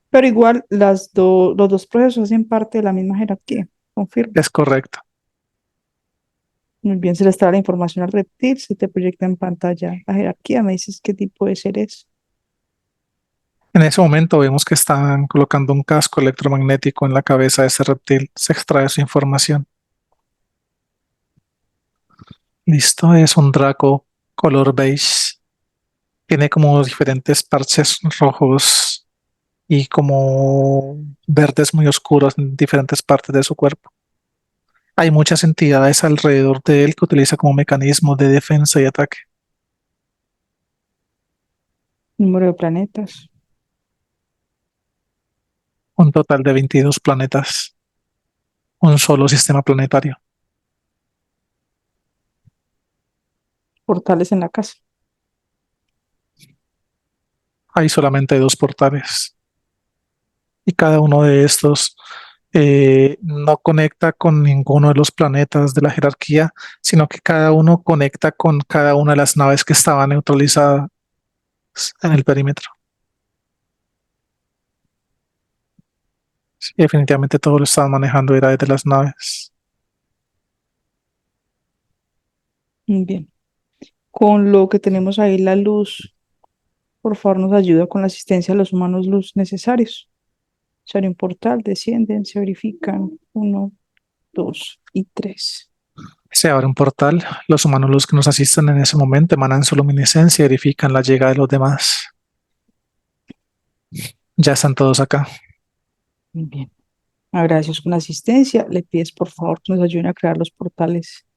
Pero igual los dos procesos hacen parte de la misma jerarquía. Confirmo. Es correcto. Muy bien, se le está la información al reptil, se te proyecta en pantalla la jerarquía, me dices qué tipo de ser es. En ese momento vemos que están colocando un casco electromagnético en la cabeza de ese reptil. Se extrae su información. Listo, es un Draco color beige. Tiene como diferentes parches rojos y como verdes muy oscuros en diferentes partes de su cuerpo. Hay muchas entidades alrededor de él que utiliza como mecanismo de defensa y ataque. Número de planetas, Un total de 22 planetas. Un solo sistema planetario. portales en la casa. Hay solamente dos portales. Y cada uno de estos no conecta con ninguno de los planetas de la jerarquía, sino que cada uno conecta con cada una de las naves que estaban neutralizadas en el perímetro. Sí, definitivamente todo lo estaban manejando era desde las naves. Muy bien. Con lo que tenemos ahí la luz, por favor nos ayuda con la asistencia de los humanos luz necesarios. Se abre un portal, descienden, se verifican. Uno, dos y tres. Se abre un portal. Los humanos los que nos asisten en ese momento emanan su luminiscencia y verifican la llegada de los demás. Ya están todos acá. Muy bien. Gracias con la asistencia. Le pides por favor que nos ayuden a crear los portales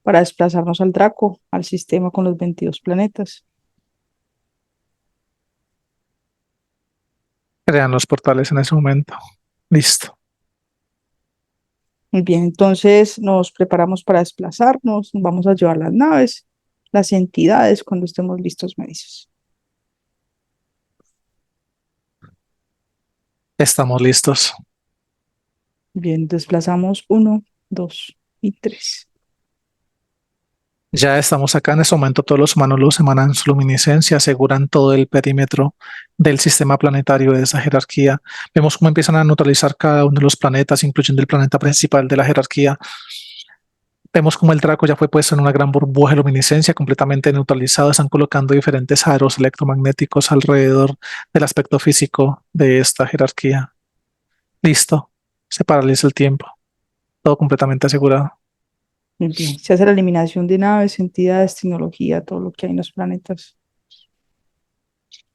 para desplazarnos al Draco, al sistema con los 22 planetas. Crean los portales en ese momento. Listo. Muy bien, entonces nos preparamos para desplazarnos, vamos a llevar las naves, las entidades, cuando estemos listos me dices. Estamos listos. Bien, desplazamos uno, dos y tres. Ya estamos acá. En ese momento todos los humanos luz emanan su luminiscencia, aseguran todo el perímetro del sistema planetario de esa jerarquía. Vemos cómo empiezan a neutralizar cada uno de los planetas, incluyendo el planeta principal de la jerarquía. Vemos cómo el Draco ya fue puesto en una gran burbuja de luminiscencia completamente neutralizado. Están colocando diferentes aros electromagnéticos alrededor del aspecto físico de esta jerarquía. Listo. Se paraliza el tiempo. Todo completamente asegurado. Muy bien, se hace la eliminación de naves, entidades, tecnología, todo lo que hay en los planetas.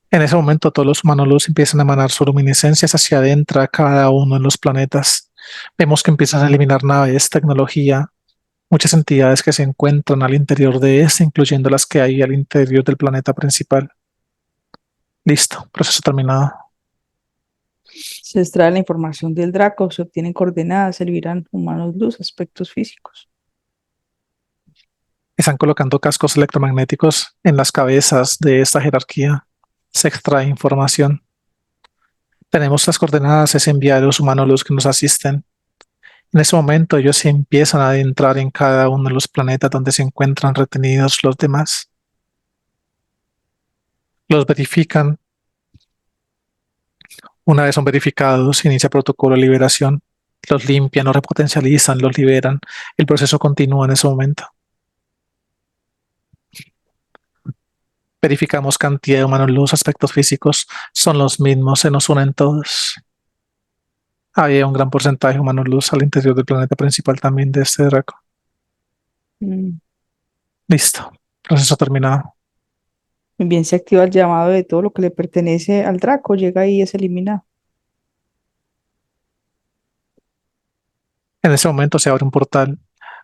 En ese momento todos los humanos luz empiezan a emanar su luminiscencia hacia adentro a cada uno de los planetas. Vemos que empiezan a eliminar naves, tecnología, muchas entidades que se encuentran al interior de este, incluyendo las que hay al interior del planeta principal. Listo, proceso terminado. Se extrae la información del Draco, se obtienen coordenadas, se liberan humanos luz, aspectos físicos. Están colocando cascos electromagnéticos en las cabezas de esta jerarquía. Se extrae información. Tenemos las coordenadas, es enviar a los humanos luz que nos asisten. En ese momento ellos se empiezan a adentrar en cada uno de los planetas donde se encuentran retenidos los demás. Los verifican. Una vez son verificados, se inicia protocolo de liberación. Los limpian, los repotencializan, los liberan. El proceso continúa en ese momento. Verificamos cantidad de humanos luz, aspectos físicos son los mismos, se nos unen todos. Había un gran porcentaje de humanos luz al interior del planeta principal también de este Draco. Mm, Listo, proceso terminado. Muy bien, se activa el llamado de todo lo que le pertenece al Draco, llega ahí y es eliminado. En ese momento se abre un portal.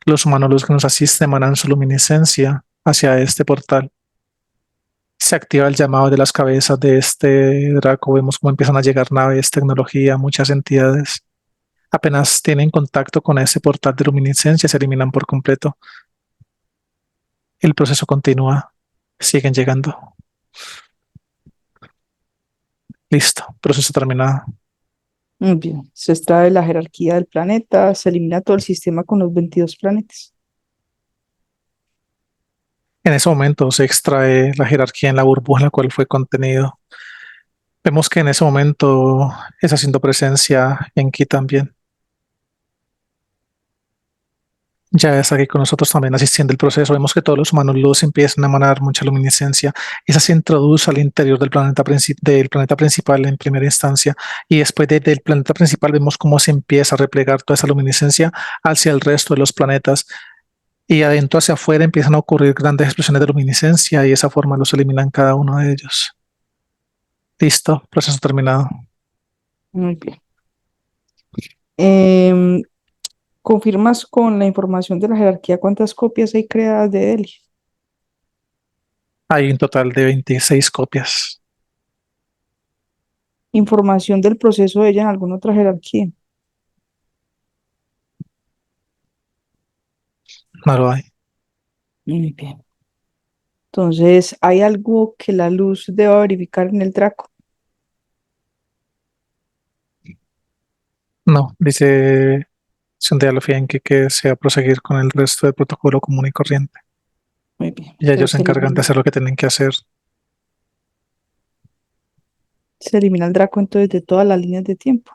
Los humanos luz que nos asisten emanan su luminiscencia hacia este portal. Se activa el llamado de las cabezas de este Draco. Vemos cómo empiezan a llegar naves, tecnología, muchas entidades. Apenas tienen contacto con ese portal de luminiscencia, se eliminan por completo. El proceso continúa. Siguen llegando. Listo. Proceso terminado. Muy bien, se extrae la jerarquía del planeta, se elimina todo el sistema con los 22 planetas. En ese momento se extrae la jerarquía en la burbuja en la cual fue contenido. Vemos que en ese momento está haciendo presencia en Ki también. Ya está aquí con nosotros también asistiendo al proceso. Vemos que todos los humanos luz empiezan a emanar mucha luminiscencia. Esa se introduce al interior del del planeta principal en primera instancia. Y después del planeta principal vemos cómo se empieza a replegar toda esa luminiscencia hacia el resto de los planetas. Y adentro hacia afuera empiezan a ocurrir grandes explosiones de luminiscencia y de esa forma los eliminan cada uno de ellos. Listo, proceso terminado. Muy bien. Em, ¿Confirmas con la información de la jerarquía cuántas copias hay creadas de Delia? Hay un total de 26 copias. Información del proceso de ella en alguna otra jerarquía. No lo hay. Muy bien. Entonces, ¿hay algo que la luz deba verificar en el Draco? No, dice Sunday que se va a proseguir con el resto del protocolo común y corriente. Muy bien. Y ellos Entonces se encargan de hacer lo que tienen que hacer. se elimina el Draco entonces de todas las líneas de tiempo.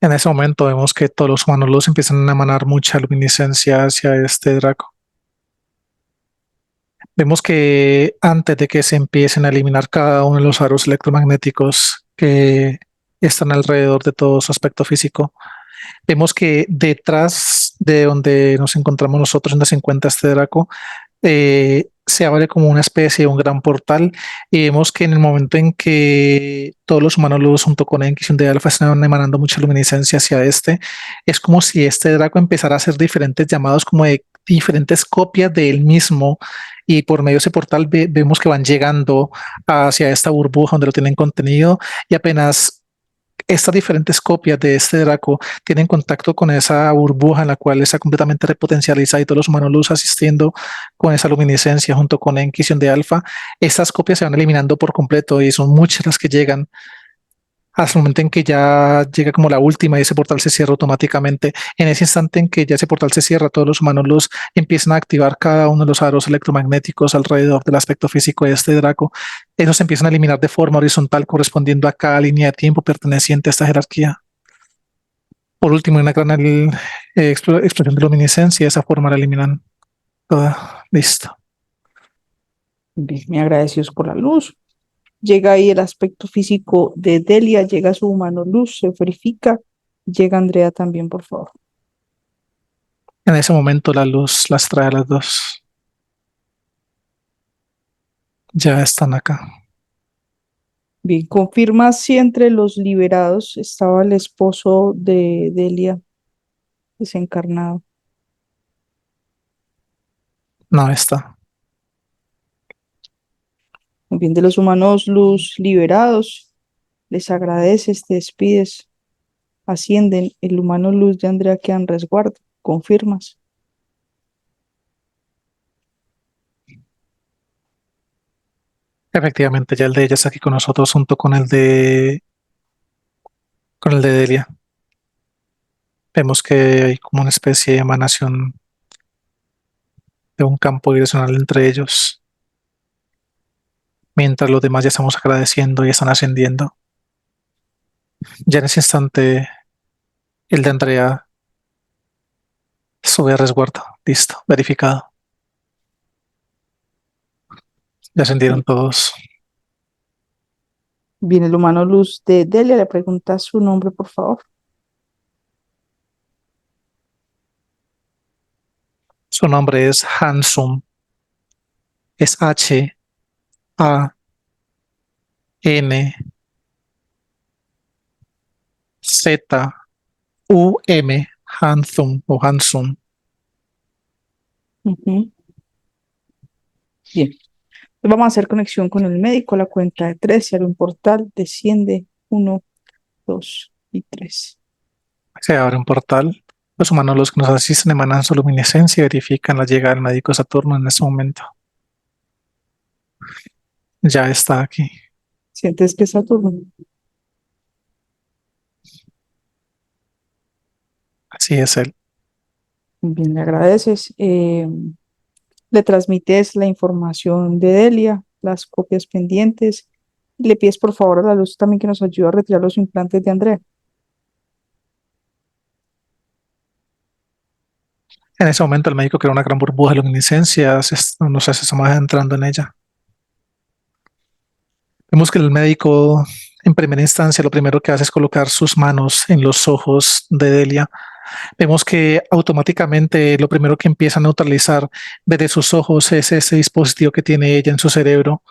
En ese momento vemos que todos los humanos luz empiezan a emanar mucha luminiscencia hacia este Draco. Vemos que antes de que se empiecen a eliminar cada uno de los aros electromagnéticos que están alrededor de todo su aspecto físico, vemos que detrás de donde nos encontramos nosotros, donde se encuentra este Draco, se abre como una especie de un gran portal y vemos que en el momento en que todos los humanos luz junto con Enkision de Alpha están emanando mucha luminiscencia hacia este, es como si este Draco empezara a hacer diferentes llamados como de diferentes copias de él mismo y por medio de ese portal vemos que van llegando hacia esta burbuja donde lo tienen contenido y apenas estas diferentes copias de este Draco tienen contacto con esa burbuja en la cual está completamente repotencializada y todos los humanos luz asistiendo con esa luminiscencia junto con la Inquisición de Alfa. Estas copias se van eliminando por completo y son muchas las que llegan hasta el momento en que ya llega como la última y ese portal se cierra automáticamente. En ese instante en que ya ese portal se cierra, todos los humanos luz empiezan a activar cada uno de los aros electromagnéticos alrededor del aspecto físico de este Draco. Esos se empiezan a eliminar de forma horizontal correspondiendo a cada línea de tiempo perteneciente a esta jerarquía. Por último, una gran explosión de luminiscencia, de esa forma la eliminan toda. Listo. Bien, me agradecidos por la luz. Llega ahí el aspecto físico de Delia, llega su humano luz, se verifica. Llega Andrea también, por favor. En ese momento la luz las trae a las dos. Ya están acá. Bien, confirma si entre los liberados estaba el esposo de Delia desencarnado. No está. Muy bien, de los humanos luz liberados, les agradeces, te despides, ascienden. El humano luz de Andrea queda en resguardo. Confirmas. Efectivamente, ya el de ella está aquí con nosotros junto con el de Delia. Vemos que hay como una especie de emanación de un campo direccional entre ellos, mientras los demás ya estamos agradeciendo y están ascendiendo. Ya en ese instante, el de Andrea sube a resguardo. Listo, verificado. Ya ascendieron Bien, todos. bien, el humano luz de Delia le pregunta su nombre, por favor. Su nombre es Hansum. Es Hanzum. Hansum o Hansum. Ujú. Bien. Vamos a hacer conexión con el médico a la cuenta de tres, y abre un portal, desciende, uno, dos y tres. Se abre un portal. Los humanos, los que nos asisten, emanan su luminiscencia y verifican la llegada del médico Saturno en ese momento. Ya está aquí. ¿Sientes que es Saturno? Así es él. Bien, le agradeces. Le transmites la información de Delia, las copias pendientes, Y le pides por favor a la luz también que nos ayude a retirar los implantes de Andrea. En ese momento el médico crea una gran burbuja de luminiscencia, no sé si estamos entrando en ella. Vemos que el médico en primera instancia lo primero que hace es colocar sus manos en los ojos de Delia. Vemos que automáticamente lo primero que empieza a neutralizar desde sus ojos es ese dispositivo que tiene ella en su cerebro.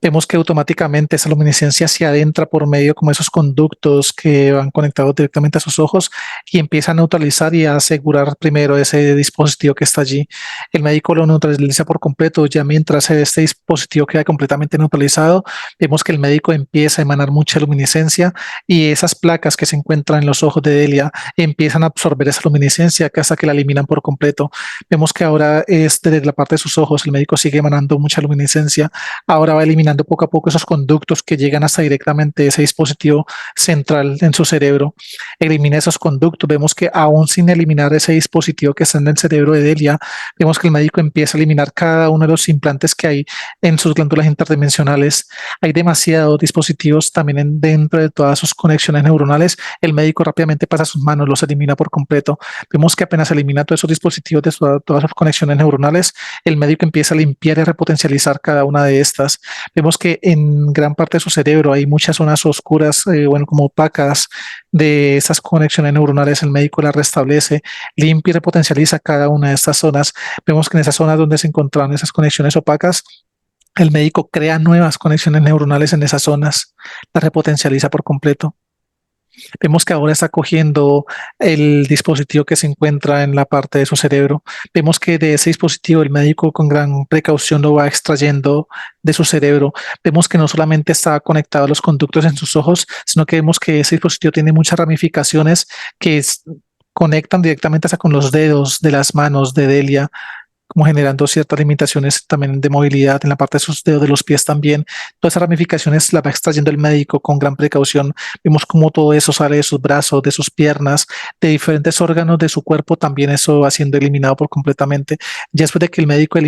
Vemos que automáticamente esa luminiscencia se adentra por medio como esos conductos que van conectados directamente a sus ojos y empieza a neutralizar y a asegurar primero ese dispositivo que está allí. El médico lo neutraliza por completo, ya mientras este dispositivo queda completamente neutralizado, vemos que el médico empieza a emanar mucha luminiscencia y esas placas que se encuentran en los ojos de Delia empiezan a absorber esa luminiscencia hasta que la eliminan por completo. Vemos que ahora es desde la parte de sus ojos, el médico sigue emanando mucha luminiscencia, ahora va eliminando poco a poco esos conductos que llegan hasta directamente ese dispositivo central en su cerebro. Elimina esos conductos. Vemos que aún sin eliminar ese dispositivo que está en el cerebro de Delia, vemos que el médico empieza a eliminar cada uno de los implantes que hay en sus glándulas interdimensionales. Hay demasiados dispositivos también dentro de todas sus conexiones neuronales. El médico rápidamente pasa sus manos, los elimina por completo. Vemos que apenas elimina todos esos dispositivos de todas sus conexiones neuronales, el médico empieza a limpiar y repotencializar cada una de estas. Vemos que en gran parte de su cerebro hay muchas zonas oscuras, bueno, como opacas de esas conexiones neuronales. El médico las restablece, limpia y repotencializa cada una de estas zonas. Vemos que en esas zonas donde se encontraban esas conexiones opacas, el médico crea nuevas conexiones neuronales en esas zonas, las repotencializa por completo. Vemos que ahora está cogiendo el dispositivo que se encuentra en la parte de su cerebro. Vemos que de ese dispositivo el médico con gran precaución lo va extrayendo de su cerebro. Vemos que no solamente está conectado a los conductos en sus ojos, sino que vemos que ese dispositivo tiene muchas ramificaciones que conectan directamente hasta con los dedos de las manos de Delia, como generando ciertas limitaciones también de movilidad en la parte de sus dedos de los pies también. Todas esas ramificaciones las va extrayendo el médico con gran precaución. Vemos cómo todo eso sale de sus brazos, de sus piernas, de diferentes órganos de su cuerpo, también eso va siendo eliminado por completamente. Ya después de que el médico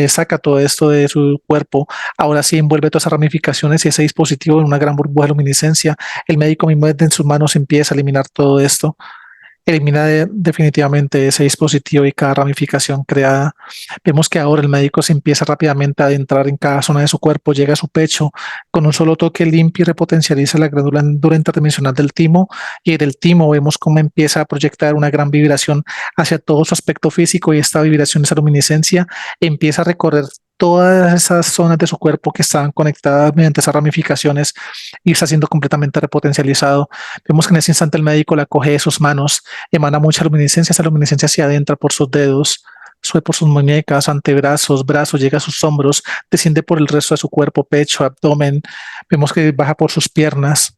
saca todo esto de su cuerpo, ahora sí envuelve todas esas ramificaciones y ese dispositivo en una gran burbuja de luminiscencia. El médico mismo en sus manos empieza a eliminar todo esto, elimina definitivamente ese dispositivo y cada ramificación creada. Vemos que ahora el médico se empieza rápidamente a adentrar en cada zona de su cuerpo, llega a su pecho, con un solo toque limpia y repotencializa la glándula interdimensional del timo, y del timo vemos cómo empieza a proyectar una gran vibración hacia todo su aspecto físico, y esta vibración, esa luminiscencia, empieza a recorrer todas esas zonas de su cuerpo que estaban conectadas mediante esas ramificaciones y está siendo completamente repotencializado. Vemos que en ese instante el médico la coge de sus manos, emana mucha luminiscencia, esa luminiscencia se adentra por sus dedos, sube por sus muñecas, antebrazos, brazos, llega a sus hombros, desciende por el resto de su cuerpo, pecho, abdomen. Vemos que baja por sus piernas,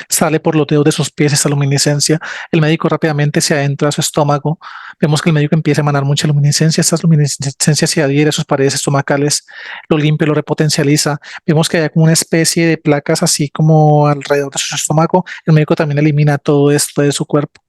sale por los dedos de sus pies esa luminiscencia. El médico rápidamente se adentra a su estómago. Vemos que el médico empieza a emanar mucha luminiscencia. Esta luminiscencia se adhiere a sus paredes estomacales, lo limpia, lo repotencializa. Vemos que hay como una especie de placas así como alrededor de su estómago. El médico también elimina todo esto de su cuerpo.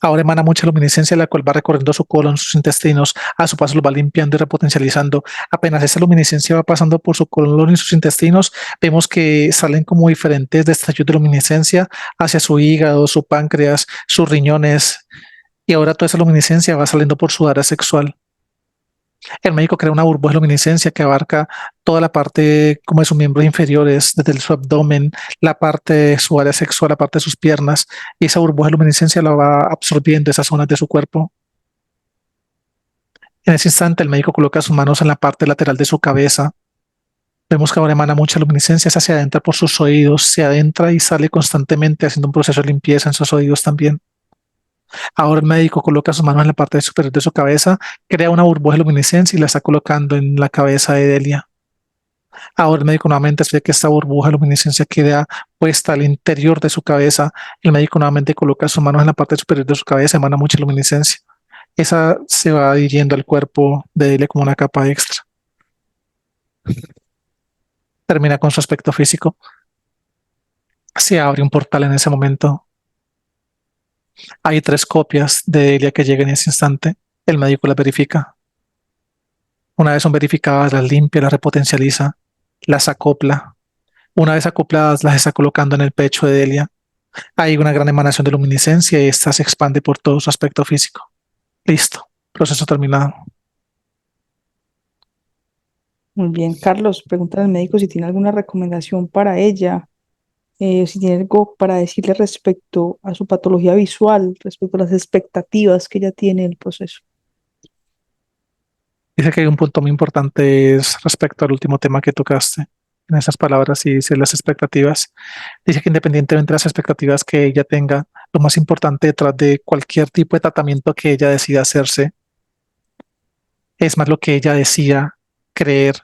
Ahora emana mucha luminiscencia, la cual va recorriendo su colon, sus intestinos, a su paso lo va limpiando y repotencializando. Apenas esa luminiscencia va pasando por su colon y sus intestinos, vemos que salen como diferentes destellos de luminiscencia hacia su hígado, su páncreas, sus riñones, y ahora toda esa luminiscencia va saliendo por su área sexual. El médico crea una burbuja de luminiscencia que abarca toda la parte como de sus miembros inferiores, desde su abdomen, la parte de su área sexual, la parte de sus piernas, y esa burbuja de luminiscencia la va absorbiendo esas zonas de su cuerpo. En ese instante, el médico coloca sus manos en la parte lateral de su cabeza. Vemos que ahora emana mucha luminiscencia, se adentra por sus oídos, se adentra y sale constantemente haciendo un proceso de limpieza en sus oídos también. Ahora el médico coloca sus manos en la parte superior de su cabeza, crea una burbuja de luminiscencia y la está colocando en la cabeza de Delia. Ahora el médico nuevamente ve que esta burbuja de luminiscencia queda puesta al interior de su cabeza. El médico nuevamente coloca sus manos en la parte superior de su cabeza, emana mucha luminiscencia. Esa se va adhiriendo al cuerpo de Delia como una capa extra. Termina con su aspecto físico. Se abre un portal en ese momento. Hay 3 copias de Delia que llegan en ese instante. El médico las verifica. Una vez son verificadas, las limpia, las repotencializa, las acopla Una vez acopladas, las está colocando en el pecho de Delia. Hay una gran emanación de luminiscencia y esta se expande por todo su aspecto físico. Listo. Proceso terminado. Muy bien, Carlos, pregunta al médico si tiene alguna recomendación para ella, si tiene algo para decirle respecto a su patología visual, respecto a las expectativas que ella tiene en el proceso. Dice que hay un punto muy importante es respecto al último tema que tocaste en esas palabras y dice las expectativas. Dice que independientemente de las expectativas que ella tenga, lo más importante detrás de cualquier tipo de tratamiento que ella decida hacerse es más lo que ella decida creer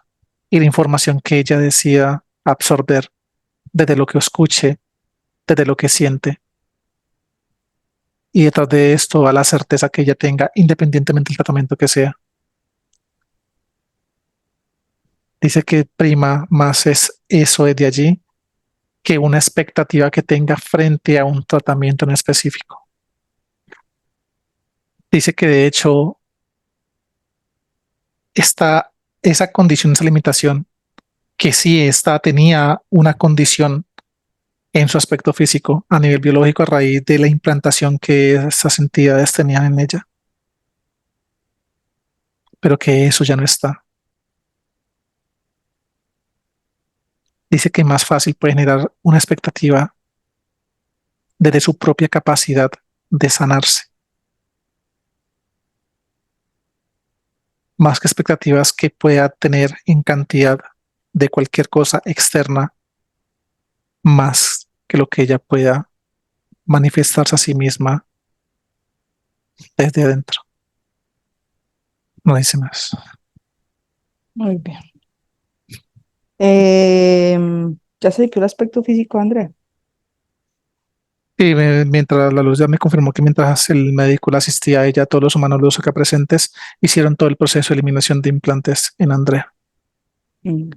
y la información que ella decida absorber desde lo que escuche, desde lo que siente. Y detrás de esto va la certeza que ella tenga, independientemente del tratamiento que sea. Dice que prima más es eso desde allí que una expectativa que tenga frente a un tratamiento en específico. Dice que de hecho esta, esa condición, esa limitación, que sí esta tenía una condición en su aspecto físico a nivel biológico a raíz de la implantación que esas entidades tenían en ella, pero que eso ya no está. Dice que más fácil puede generar una expectativa desde su propia capacidad de sanarse, más que expectativas que pueda tener en cantidad de cualquier cosa externa, más que lo que ella pueda manifestarse a sí misma desde adentro. No dice más. Muy bien. ¿Ya se quedó el aspecto físico, Andrea? Y mientras la luz ya me confirmó que mientras el médico la asistía a ella, todos los humanos luz acá presentes hicieron todo el proceso de eliminación de implantes en Andrea. Mm.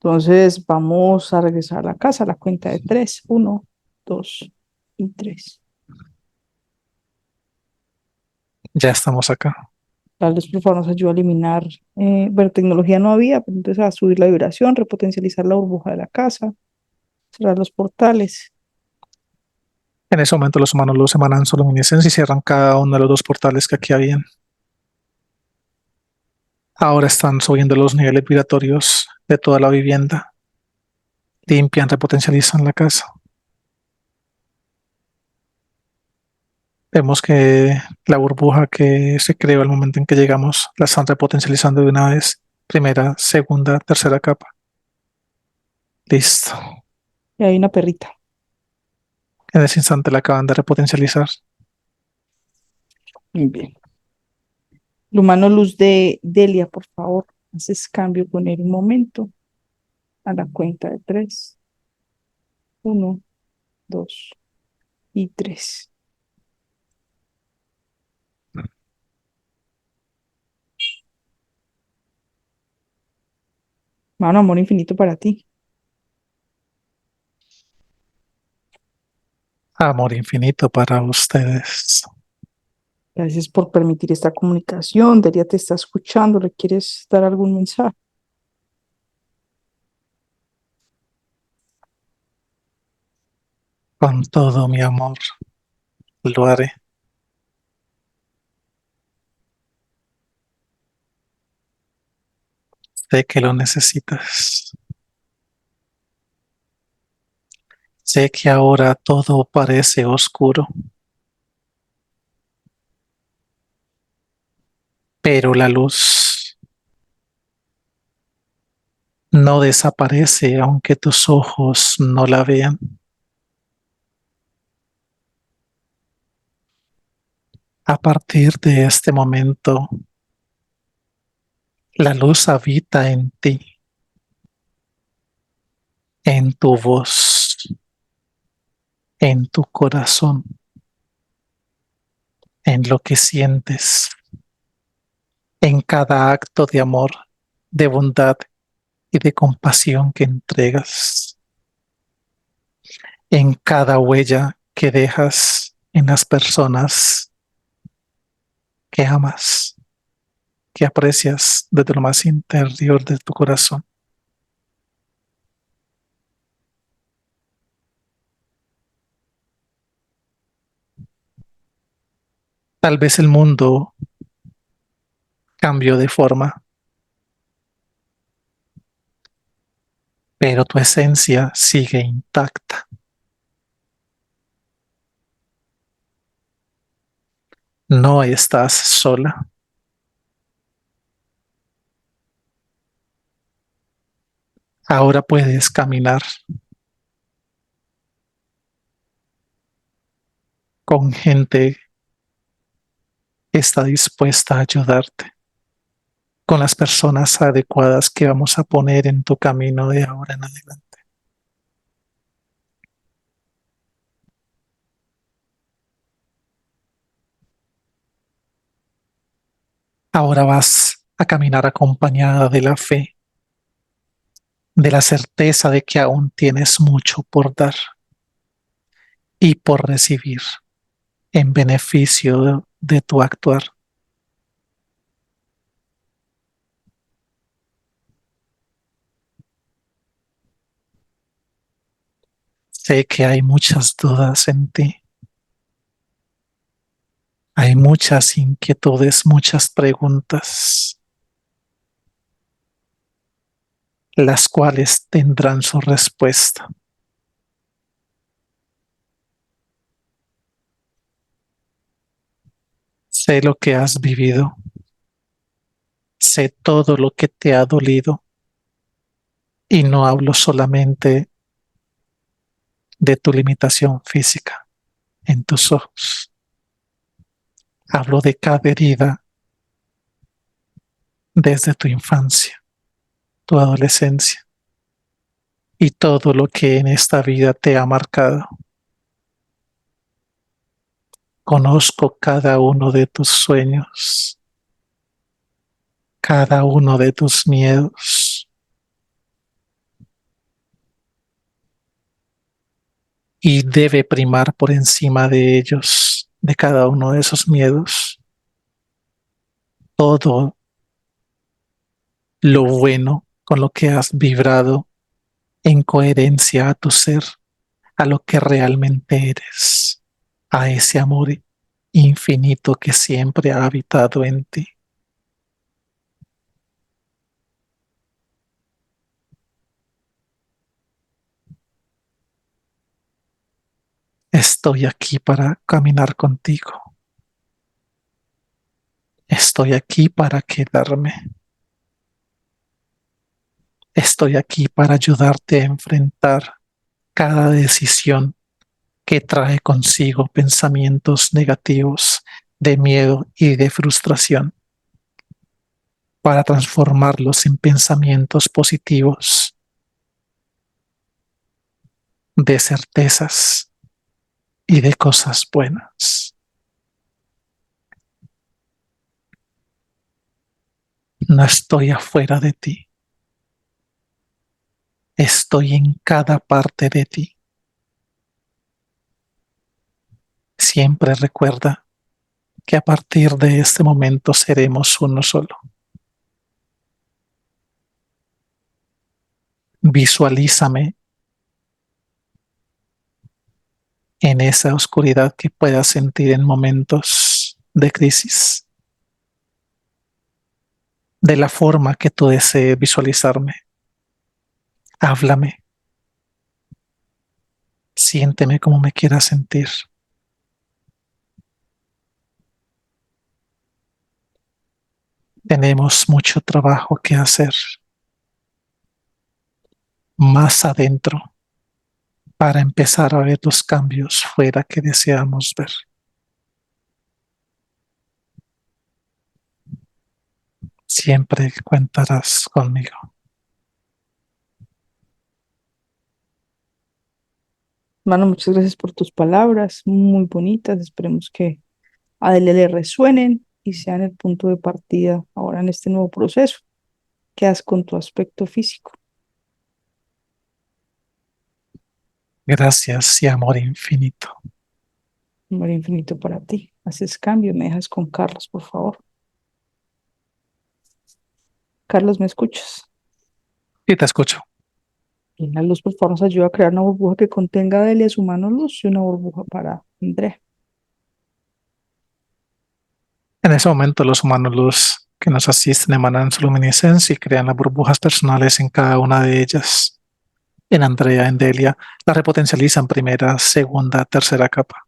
Entonces vamos a regresar a la casa a la cuenta de tres. Uno, dos y tres. Ya estamos acá. Tal vez, por favor, nos ayuda a eliminar, bueno, tecnología no había, pero entonces a subir la vibración, repotencializar la burbuja de la casa, cerrar los portales. En ese momento los humanos luz emanan su luminiscencia y cierran cada uno de los dos portales que aquí habían. Ahora están subiendo los niveles vibratorios de toda la vivienda. Limpian, repotencializan la casa. Vemos que la burbuja que se creó al momento en que llegamos la están repotencializando de una vez. Primera, segunda, tercera capa. Listo. Y hay una perrita. En ese instante la acaban de repotencializar. Muy bien. El humano luz de Delia, por favor, haces cambio con él un momento. A la cuenta de tres. Uno, dos y tres. Mano, amor infinito para ti. Amor infinito para ustedes. Gracias por permitir esta comunicación. Delia te está escuchando. ¿Le quieres dar algún mensaje? Con todo mi amor lo haré. Sé que lo necesitas. Sé que ahora todo parece oscuro, pero la luz no desaparece aunque tus ojos no la vean. A partir de este momento, la luz habita en ti, en tu voz, en tu corazón, en lo que sientes, en cada acto de amor, de bondad y de compasión que entregas, en cada huella que dejas en las personas que amas, que aprecias desde lo más interior de tu corazón. Tal vez el mundo cambió de forma, pero tu esencia sigue intacta. No estás sola. Ahora puedes caminar con gente que está dispuesta a ayudarte, con las personas adecuadas que vamos a poner en tu camino de ahora en adelante. Ahora vas a caminar acompañada de la fe, de la certeza de que aún tienes mucho por dar y por recibir en beneficio de tu actuar. Sé que hay muchas dudas en ti, hay muchas inquietudes, muchas preguntas, las cuales tendrán su respuesta. Sé lo que has vivido, sé todo lo que te ha dolido y no hablo solamente de tu limitación física en tus ojos. Hablo de cada herida desde tu infancia, tu adolescencia y todo lo que en esta vida te ha marcado. Conozco cada uno de tus sueños, cada uno de tus miedos y debe primar por encima de ellos, de cada uno de esos miedos, todo lo bueno con lo que has vibrado en coherencia a tu ser, a lo que realmente eres, a ese amor infinito que siempre ha habitado en ti. Estoy aquí para caminar contigo. Estoy aquí para quedarme. Estoy aquí para ayudarte a enfrentar cada decisión que trae consigo pensamientos negativos de miedo y de frustración, para transformarlos en pensamientos positivos, de certezas y de cosas buenas. No estoy afuera de ti, estoy en cada parte de ti. Siempre recuerda que a partir de este momento seremos uno solo. Visualízame en esa oscuridad que puedas sentir en momentos de crisis, de la forma que tú desees visualizarme. Háblame, siénteme como me quieras sentir. Tenemos mucho trabajo que hacer más adentro para empezar a ver los cambios fuera que deseamos ver. Siempre contarás conmigo. Hermano, muchas gracias por tus palabras, muy bonitas. Esperemos que a Delia le resuenen y sean el punto de partida ahora en este nuevo proceso. Quedas con tu aspecto físico. Gracias y amor infinito. Amor infinito para ti. Haces cambio, me dejas con Carlos, por favor. Carlos, ¿me escuchas? Y te escucho. Y la luz, por favor, nos ayuda a crear una burbuja que contenga a Delia su mano luz y una burbuja para André. En ese momento, los humanos luz que nos asisten emanan su luminiscencia y crean las burbujas personales en cada una de ellas. En Andrea, en Delia, la repotencializan primera, segunda, tercera capa.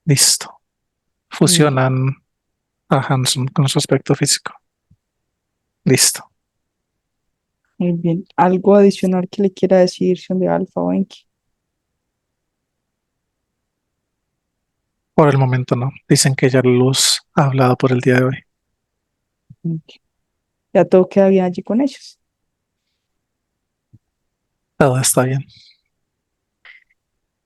Listo. Bien, Fusionan a Hanson con su aspecto físico. Listo. muy bien. ¿Algo adicional que le quiera decir, Sion de Alfa o Enki? Por el momento no. Dicen que ya la luz ha hablado por el día de hoy. Ok. Ya todo queda bien allí con ellos. Todo está bien.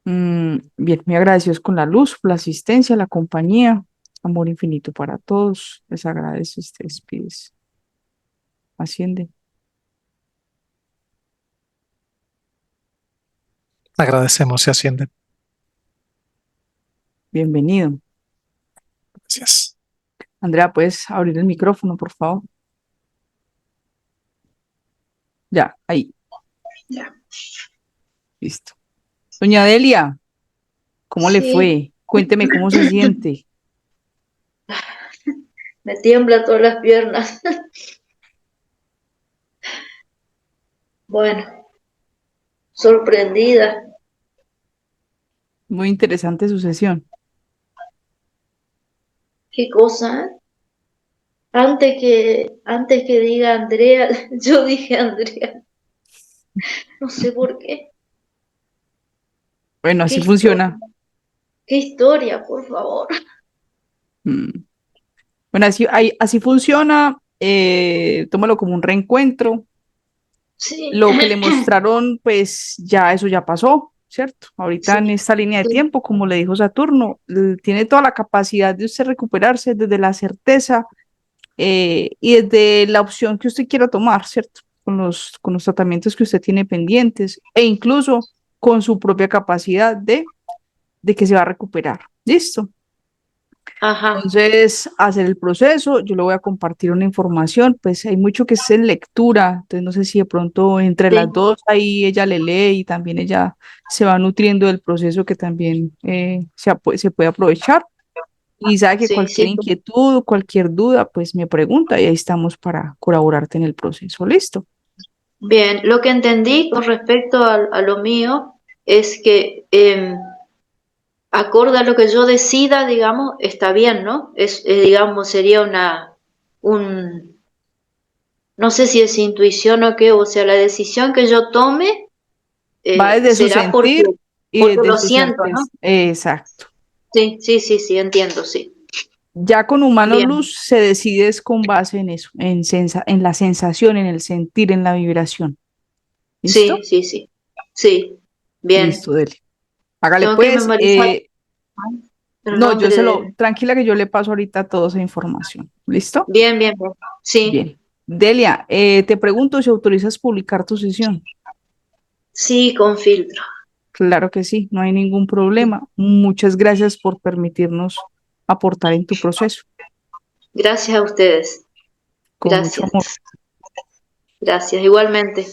Bien, muy agradecidos con la luz, la asistencia, la compañía. Amor infinito para todos. Les agradezco, te despides. Asciende. Agradecemos y ascienden. Bienvenido. Gracias. Andrea, ¿puedes abrir el micrófono, por favor? Ya, ahí, Ya. listo. Doña Delia, ¿cómo le Sí, fue? Cuénteme cómo se siente. me tiembla todas las piernas. Bueno, sorprendida. Muy interesante su sesión. ¿Qué cosa? Antes que diga Andrea, yo dije Andrea. No sé por qué. Bueno, ¿Qué así historia? funciona. ¿Qué historia, por favor? Mm. Bueno, así funciona. Tómalo como un reencuentro. Sí, Lo que le mostraron, pues ya eso ya pasó, ¿cierto? Ahorita en sí, esta línea de sí. tiempo, como le dijo Saturno, tiene toda la capacidad de usted recuperarse desde la certeza y desde la opción que usted quiera tomar, ¿cierto? Con los tratamientos que usted tiene pendientes e incluso con su propia capacidad de que se va a recuperar. ¿Listo? Ajá, Entonces, hacer el proceso, yo le voy a compartir una información, pues hay mucho que es en lectura, entonces no sé si de pronto entre las sí, dos ahí ella le lee y también ella se va nutriendo del proceso que también se puede aprovechar. Y sabe que sí, cualquier sí. inquietud, cualquier duda, pues me pregunta y ahí estamos para colaborarte en el proceso. ¿Listo? Bien, lo que entendí con respecto a lo mío es que acorde a lo que yo decida, digamos, está bien, ¿no? Digamos, sería un, no sé si es intuición o qué, o sea, la decisión que yo tome Va desde su será sentir y porque desde lo su siento, ¿no? certeza. Exacto. Sí, sí, sí, sí, entiendo, sí. Ya con humano Bien, luz se decide es con base en eso, en la sensación, en el sentir, en la vibración. ¿Listo? sí, sí, sí, sí, bien. Listo, dele. Hágale Tengo que pues. memorizar el No, nombre de... tranquila que yo le paso ahorita toda esa información. ¿Listo? Bien, bien, bien. Sí, Bien. Delia, te pregunto si autorizas publicar tu sesión. sí, con filtro. Claro que sí, no hay ningún problema. Muchas gracias por permitirnos aportar en tu proceso. Gracias a ustedes. Con mucho Gracias, amor. gracias, igualmente.